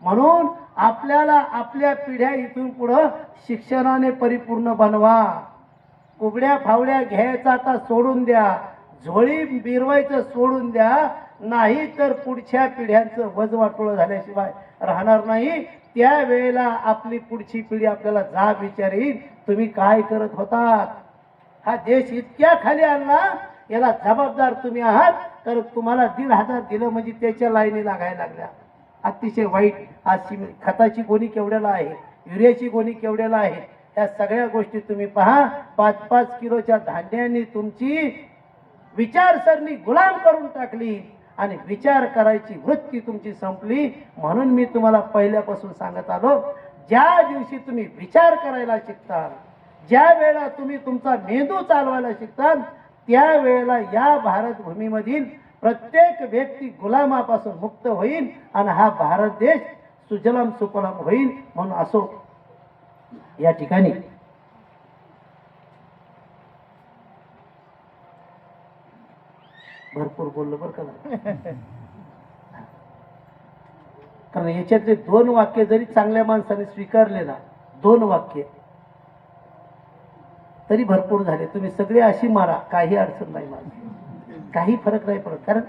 म्हणून आपल्याला आपल्या पिढ्या इथून पुढं शिक्षणाने परिपूर्ण बनवा. उघड्या फावड्या घ्यायचं आता सोडून द्या, झोळी बिरवायचं सोडून द्या, नाही तर पुढच्या पिढ्यांचं वजवाटोळ झाल्याशिवाय राहणार नाही. त्यावेळेला आपली पुढची पिढी आपल्याला जाब विचारेल, तुम्ही काय करत होतात. हा देश इतक्या खाली आणला, याला जबाबदार तुम्ही आहात. तर तुम्हाला 1,500 दिलं म्हणजे त्याच्या लाईनी लागायला लागल्या. अतिशय वाईट. आज खताची गोणी केवढ्याला आहे, युरियाची गोणी केवढ्याला आहे. या सगळ्या गोष्टी तुम्ही पहा. 5-5 किलोच्या धान्याने तुमची विचारसरणी गुलाम करून टाकली आणि विचार करायची वृत्ती तुमची संपली. म्हणून मी तुम्हाला पहिल्यापासून सांगत आलो, ज्या दिवशी तुम्ही विचार करायला शिकता, ज्या वेळेला तुम्ही तुमचा मेंदू चालवायला शिकता, त्यावेळेला या भारत भूमीमधील प्रत्येक व्यक्ती गुलामापासून मुक्त होईल आणि हा भारत देश सुजलाम सुफलाम होईल. म्हणून असो, या ठिकाणी भरपूर बोललो बरं का. कारण याच्यातले 2 वाक्य जरी चांगल्या माणसाने स्वीकारले ना, 2 वाक्य तरी भरपूर झाले. तुम्ही सगळे अशी मारा, काही अडचण नाही, मला काही फरक नाही पडत. कारण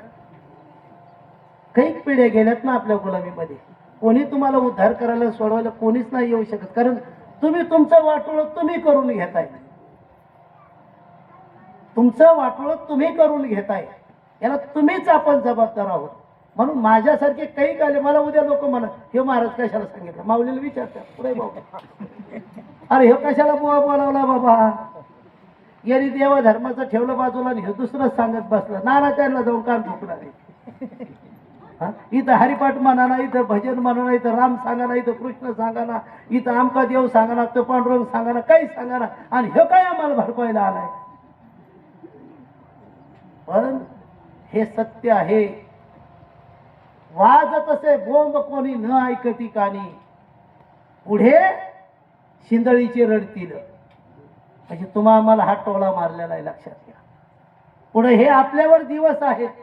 काही पिढ्या गेल्यात ना आपल्या गुलामीमध्ये. कोणी तुम्हाला उद्धार करायला सोडवायला कोणीच नाही येऊ शकत. कारण तुम्ही तुमचं वाटोळं तुम्ही करून घेताय, तुमचं वाटोळं तुम्ही करून घेताय. याला तुम्हीच आपण जबाबदार आहोत. म्हणून माझ्यासारखे काही काले मला उद्या लोक म्हणत, हे महाराज कशाला सांगितलं, माऊलीला विचारतात पुढे बाबा, अरे हे कशाला बुवा बोलावला बाबा, यांनी देवा धर्माचं ठेवलं बाजूला आणि हे दुसरंच सांगत बसलं. नाना त्यांना जाऊन कान ठोकणार आहे. इथं हरिपाठ म्हणा ना, इथं भजन म्हणा ना, इथं राम सांगा ना, इथं कृष्ण सांगा ना, इथं आमका देव सांगा ना, तो पांडुरंग सांगा ना, काही सांगा ना, आणि हे काय आम्हाला भडकवायला आलाय. पण हे सत्य आहे. वाजत असे बोंब कोणी न ऐकती कानी, पुढे शिंदळीचे रडतील. म्हणजे तुम्हा आम्हाला हा टोला मारलेला आहे, लक्षात घ्या. पुढे हे आपल्यावर दिवस आहेत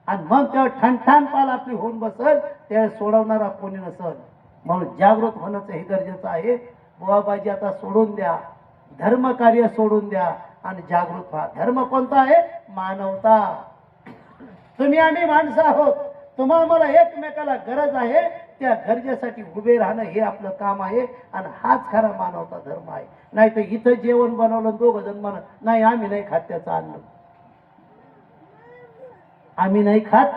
आणि मग तेव्हा ठणठाण पाल आपली होऊन बसल, त्या सोडवणारा कोणी नसल. म्हणून जागृत होण्याचं हे गरजेचं आहे. बुवाबाजी आता सोडून द्या, धर्म कार्य सोडून द्या आणि जागृत व्हा. धर्म कोणता आहे? मानवता. तुम्ही आम्ही माणसं आहोत, तुम्हाला मला एकमेकाला गरज आहे, त्या गरजेसाठी उभे राहणं हे आपलं काम आहे. आणि हाच खरा मानवता धर्म आहे. नाही तर इथं जेवण बनवलं, 2 जण म्हणत नाही आम्ही नाही खात त्याचं अन्न, आम्ही नाही खात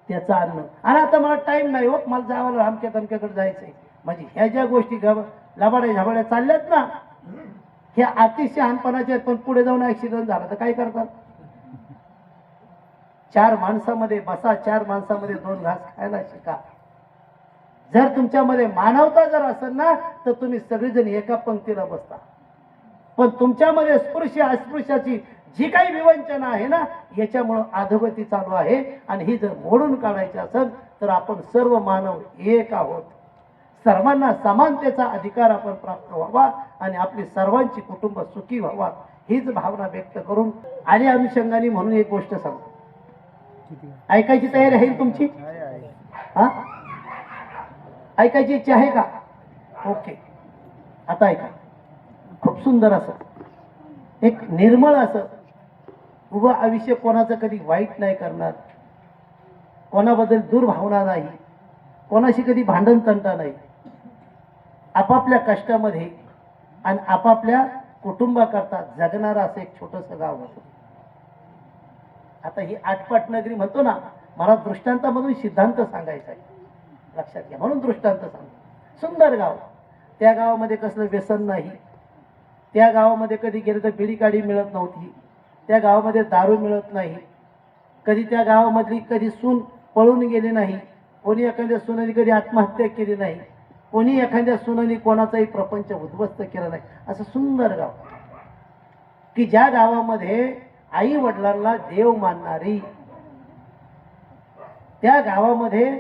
त्याचं अन्न. आणि आता मला टाइम नाही हो, मला जावं आमच्या तमक्याकडे जायचंय. म्हणजे ह्या ज्या गोष्टी लबाड्या झबाड्या चालल्यात ना, ह्या अतिशय शहाणपणाच्या आहेत. पण पुढे जाऊन ऍक्सिडेंट झाला तर काय करतात? 4 माणसामध्ये बसा, 4 माणसामध्ये 2 घास खायला शिका. जर तुमच्यामध्ये मानवता जर असेल ना, तर तुम्ही सगळेजण एका पंक्तीला बसता. पण तुमच्यामध्ये स्पृश्य अस्पृश्याची जी काही विवंचना आहे ना, याच्यामुळं अधोगती चालू आहे. आणि ही जर मोडून काढायची असेल तर आपण सर्व मानव एक आहोत. सर्वांना समानतेचा अधिकार आपण प्राप्त व्हावा आणि आपली सर्वांची कुटुंब सुखी व्हावा, हीच भावना व्यक्त करून आणि अनुषंगाने म्हणून एक गोष्ट सांगतो. ऐकायची तयारी आहे तुमची? हा, ऐकायची इच्छा आहे का? ओके, आता ऐका. खूप सुंदर असं एक निर्मळ असं उभं आयुष्य, कोणाचं कधी वाईट नाही करणार, कोणाबद्दल दुर्भावना नाही, कोणाशी कधी भांडण तंटा नाही, आपापल्या कष्टामध्ये आणि आपापल्या कुटुंबाकरता जगणारा असं एक छोटंसं गाव होतं. आता ही आटपाट नगरी म्हणतो ना, मला दृष्टांतामधून सिद्धांत सांगायचा आहे, लक्षात घ्या. म्हणून दृष्टांत सांगतो. सुंदर गाव. त्या गावामध्ये कसलं व्यसन नाही, त्या गावामध्ये कधी गेलं तर बिडी काडी मिळत नव्हती, त्या गावामध्ये दारू मिळत नाही, कधी त्या गावामधली कधी सून पळून गेली नाही, कोणी एखाद्या सुनाने कधी आत्महत्या केली नाही, कोणी एखाद्या सुनाने कोणाचाही प्रपंच उद्ध्वस्त केला नाही. असं सुंदर गाव की ज्या गावामध्ये आई वडिलांना देव मानणारी, त्या गावामध्ये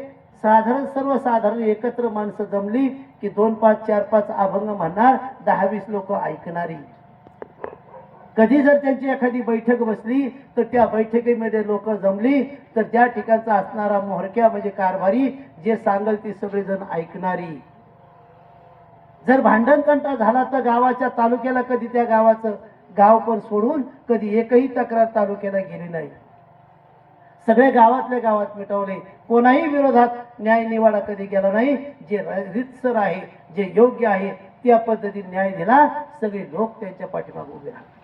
साधारण सर्वसाधारण एकत्र माणसं जमली की 2-5, 4-5 अभंग म्हणणार, 10-20 लोक ऐकणारी. कधी जर त्यांची एखादी बैठक बसली तर त्या बैठकीमध्ये लोक जमली तर त्या ठिकाणचा असणारा मोहरक्या म्हणजे कारभारी जे सांगल ती सगळेजण ऐकणारी. जर भांडणतंटा झाला तर गावाच्या तालुक्याला कधी त्या गावाचं गाव पण सोडून कधी एकही तक्रार तालुक्याला गेली नाही. सगळे गावातल्या गावात मिटवले. कोणाही विरोधात न्याय निवाडा कधी गेला नाही. जे रीतसर आहे, जे योग्य आहे त्या पद्धतीने न्याय दिला. सगळे लोक त्यांच्या पाठीमागे उभे राहिले.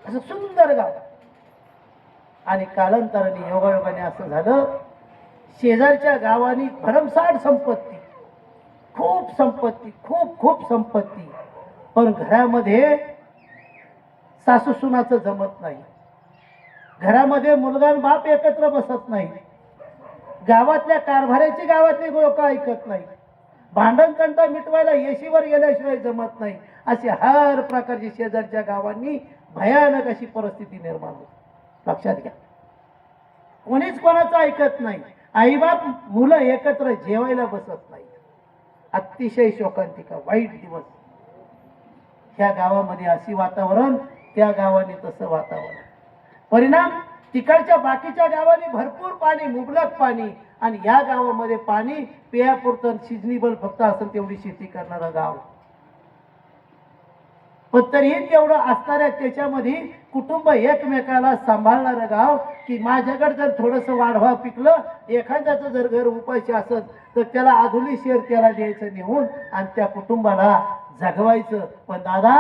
असं सुंदर गाव. आणि कालांतराने योगायोगाने असं झालं, शेजारच्या गावांनी भरमसाठ संपत्ती, खूप संपत्ती, खूप खूप संपत्ती, पण घरामध्ये सासू सुनाचं जमत नाही. घरामध्ये मुलगा आणि बाप एकत्र बसत नाही. गावातल्या कारभाऱ्याची गावातली लोक ऐकत नाही. भांडणतंटा मिटवायला येशीवर गेल्याशिवाय जमत नाही. असे हर प्रकारची शेजारच्या गावांनी भयानक अशी परिस्थिती निर्माण होती. लक्षात घ्या, कोणीच कोणाचं ऐकत नाही. आईबाप मुलं एकत्र जेवायला बसत नाही. अतिशय शोकांतिका, वाईट दिवस. ह्या गावामध्ये अशी वातावरण, त्या गावाने तसं वातावरण. परिणाम तिकडच्या बाकीच्या गावांनी भरपूर पाणी, मुबलक पाणी, आणि या गावामध्ये पाणी पेयापुरतं सिजनेबल फक्त असेल तेवढी शेती करणारं गाव. पण तरीही तेवढं असणाऱ्या त्याच्यामध्ये कुटुंब एकमेकाला सांभाळणारं गाव, की माझ्याकडे जर थोडंसं वाढवा पिकलं, एखाद्याचं जर घर उपाशी असत तर त्याला आधुली शेर त्याला द्यायचं नेऊन आणि त्या कुटुंबाला जगवायचं. पण दादा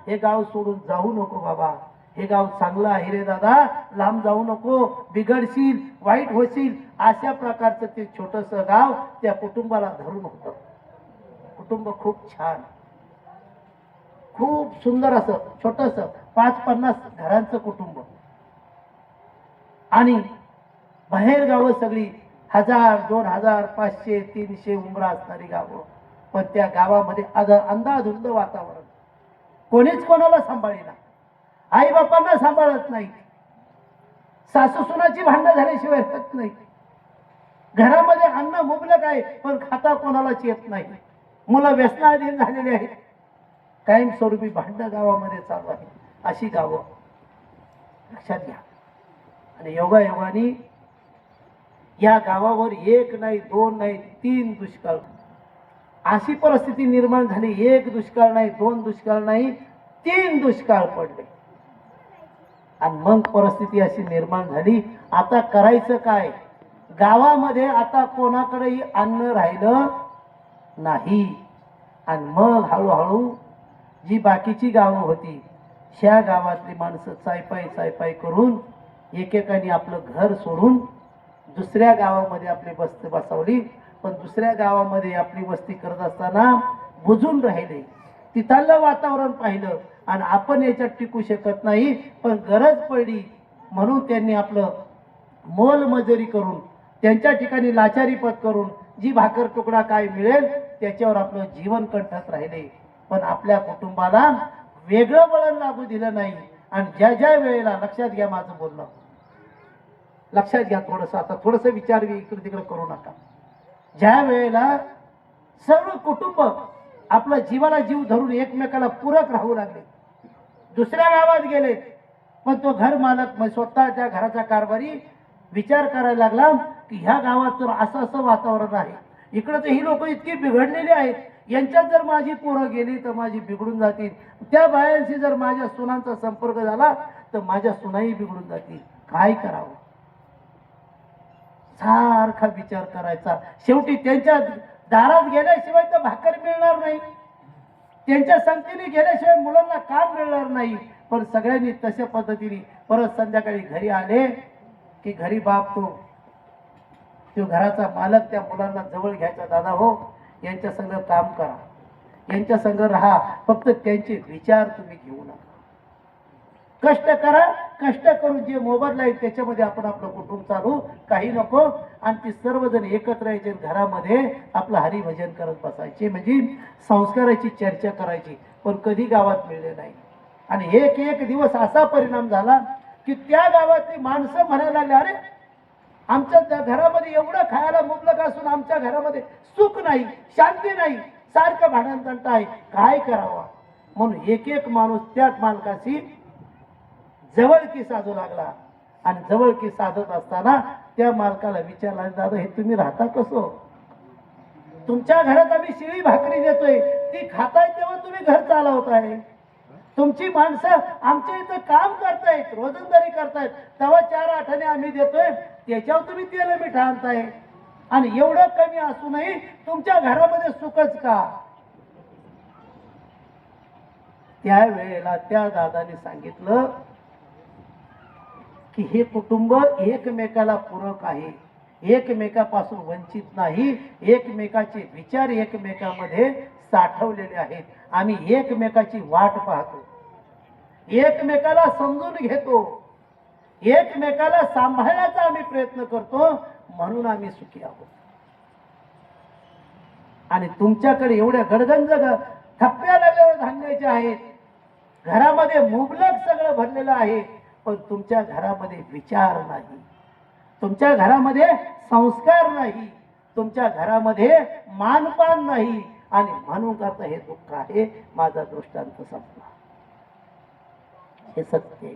हे गाव सोडून जाऊ नको बाबा, हे गाव चांगलं आहे रे दादा, लांब जाऊ नको, बिघडशील, वाईट होशील. अशा प्रकारचं ते छोटंसं गाव त्या कुटुंबाला धरून होतं. कुटुंब खूप छान, खूप सुंदर असं छोटंसं 5-50 घरांचं कुटुंब. आणि बाहेर गावं सगळी 1000, 2000, 500, 300 उमरा असणारी गावं. पण त्या गावामध्ये अंधाधुंद वातावरण. कोणीच कोणाला सांभाळेना. आई बापांना सांभाळत नाही. सासू सुनाची भांडणं झाल्याशिवाय राहत नाही. घरामध्ये अन्न मुबलक आहे पण खाता कोणालाच येत नाही. मुलं व्यसनाधीन झालेली आहेत. कायमस्वरूपी भांडणं गावामध्ये चालू आहे. अशी गावं लक्षात घ्या. आणि योगायोगाने या गावावर 1 नाही, 2 नाही, 3 दुष्काळ अशी परिस्थिती निर्माण झाली. 1 दुष्काळ नाही, 2 दुष्काळ नाही, 3 दुष्काळ पडले. आणि मग परिस्थिती अशी निर्माण झाली, आता करायचं काय? गावामध्ये आता कोणाकडेही अन्न राहिलं नाही. आणि मग हळूहळू जी बाकीची गावं होती, ह्या गावातली माणसं चायपाई करून एकेकाने आपलं घर सोडून दुसऱ्या गावामध्ये आपली वस्ती बसवली. पण दुसऱ्या गावामध्ये आपली वस्ती करत असताना बुजून राहिले. तिथलं वातावरण पाहिलं आणि आपण याच्यात टिकू शकत नाही, पण गरज पडली म्हणून त्यांनी आपलं मोलमजुरी करून, त्यांच्या ठिकाणी लाचारी पत करून जी भाकर तुकडा काय मिळेल त्याच्यावर आपलं जीवन कंठात राहिले. पण आपल्या कुटुंबाला वेगळं वळण लागू दिलं नाही. आणि ज्या ज्या वेळेला, लक्षात घ्या माझं बोलणं, लक्षात घ्या थोडंसं, आता थोडंसं विचार इकडे तिकडे करू नका. ज्या वेळेला सर्व कुटुंब आपला जीवाला जीव धरून एकमेकाला पूरक राहू लागले, दुसऱ्या गावात गेले, पण तो घर मालक स्वतः त्या घराचा कारभारी विचार करायला लागला की ह्या गावात तर असं वातावरण आहे, इकडे तर ही लोक इतकी बिघडलेली आहेत, यांच्यात जर माझी पोरं गेली तर माझी बिघडून जातील. त्या बायांशी जर माझ्या सुनांचा संपर्क झाला तर माझ्या सुनाही बिघडून जातील. काय करावं? सारखा विचार करायचा. शेवटी त्यांच्या दारात गेल्याशिवाय तर भाकर मिळणार नाही, त्यांच्या संगतीने गेल्याशिवाय मुलांना काम मिळणार नाही. पण सगळ्यांनी तशा पद्धतीने परत संध्याकाळी घरी आले की घरी बाप तो घराचा मालक त्या मुलांना जवळ घ्यायचा. दादा हो, यांच्या संग काम करा, यांच्या संग राहा, फक्त त्यांचे विचार तुम्ही घेऊ नका. कष्ट करा, कष्ट करून जे मोबदला आहे त्याच्यामध्ये आपण आपलं कुटुंब चालू, काही नको. आणि ते सर्वजण एकत्र यायचे, घरामध्ये आपलं हरिभजन करत बसायचे, म्हणजे संस्काराची चर्चा करायची. पण कधी गावात मिळले नाही. आणि एक दिवस असा परिणाम झाला की त्या गावातली माणसं म्हणायला लागली, अरे आमच्या घरामध्ये एवढं खायला मुबलक असून आमच्या घरामध्ये सुख नाही, शांती नाही, सारखं भांडणतंटा आहे, काय करावं? म्हणून एक एक माणूस त्या मालकाशी जवळकी साधू लागला आणि जवळकी साधत असताना त्या मालकाला विचारला, दादा हे तुम्ही राहता कसं? तुमच्या घरात आम्ही शिळी भाकरी देतोय, ती खाताय तेव्हा तुम्ही घर चालवताय. तुमची माणसं आमच्या इथं काम करतायत, रोजंदारी करतायत, तेव्हा 4 आठाने आम्ही देतोय, त्याच्यावर तुम्ही तेल मीठ आणताय आणि एवढं कमी असूनही तुमच्या घरामध्ये सुखच का? त्यावेळेला त्या दादाने सांगितलं की हे कुटुंब एकमेकाला पूरक आहे, एकमेकापासून वंचित नाही, एकमेकाचे विचार एकमेकामध्ये साठवलेले आहेत. आम्ही एकमेकाची वाट पाहतो, एकमेकाला समजून घेतो, एकमेकाला सांभाळण्याचा आम्ही प्रयत्न करतो, म्हणून आम्ही सुखी आहोत. आणि तुमच्याकडे एवढ्या गडगंज थप्प्या लागलेल्या धान्याच्या आहेत, घरामध्ये मुबलक सगळं भरलेलं आहे, पण तुमच्या घरामध्ये विचार नाही, तुमच्या घरामध्ये संस्कार नाही, तुमच्या घरामध्ये मानपान नाही. आणि म्हणून करता हे दुःख आहे. माझा दृष्टांत संपला. हे सत्य.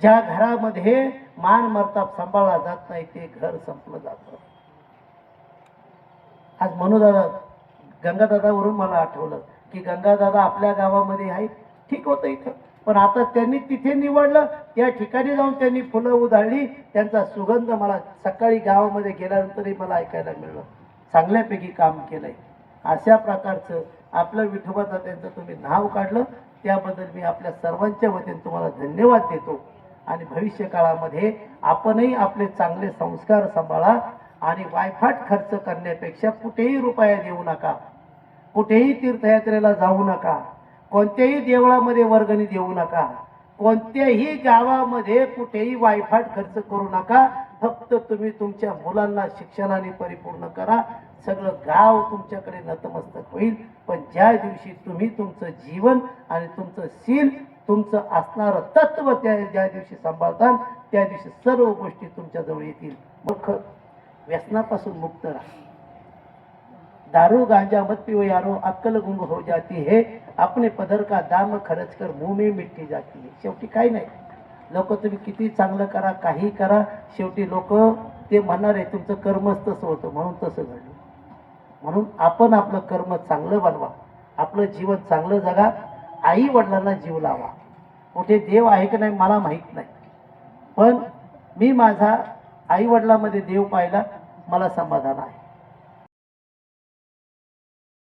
ज्या घरामध्ये मान मर्ताब सांभाळला जात नाही ते घर संपलं जातं. आज मनोदादा गंगादादावरून मला आठवलं की गंगादादा आपल्या गावामध्ये आहे, ठीक होतं इथं, पण आता त्यांनी तिथे निवडलं, त्या ठिकाणी जाऊन त्यांनी फुलं उधळली, त्यांचा सुगंध मला सकाळी गावामध्ये गेल्यानंतरही मला ऐकायला मिळलं. चांगल्यापैकी काम केलंय. अशा प्रकारचं आपलं विठोबाचं त्यांचं तुम्ही नाव काढलं, त्याबद्दल मी आपल्या सर्वांच्या वतीने तुम्हाला धन्यवाद देतो. आणि भविष्य काळामध्ये आपणही आपले चांगले संस्कार सांभाळा आणि वायफाट खर्च करण्यापेक्षा कुठेही रुपया देऊ नका, कुठेही तीर्थयात्रेला जाऊ नका, कोणत्याही देवळामध्ये वर्गणी देऊ नका, कोणत्याही गावामध्ये कुठेही वायफाट खर्च करू नका. फक्त तुम्ही तुमच्या मुलांना शिक्षणाने परिपूर्ण करा, सगळं गाव तुमच्याकडे नतमस्तक होईल. पण ज्या दिवशी तुम्ही तुमचं जीवन आणि तुमचं शील, तुमचं असणारं तत्व ज्या दिवशी सांभाळता, त्या दिवशी सर्व गोष्टी तुमच्या जवळ येतील. मग व्यसनापासून मुक्त राहा. दारू गांजा मत पिओ यारो, अक्कल गुंग हो जाती है, अपने पदर का दाम खर्च कर मुंह में मिट्टी जाती है. शेवटी काही नाही, लोक तुम्ही किती चांगलं करा, काही करा, शेवटी लोक ते म्हणणार आहे तुमचं कर्मच तसं होतं म्हणून तसं घडलं. म्हणून आपण आपलं कर्म चांगलं बनवा, आपलं जीवन चांगलं जगा, आई वडिलांना जीव लावा. कुठे देव आहे की नाही मला माहीत नाही, पण मी माझा आई वडिलांमध्ये देव पाहिला, मला समाधान आहे.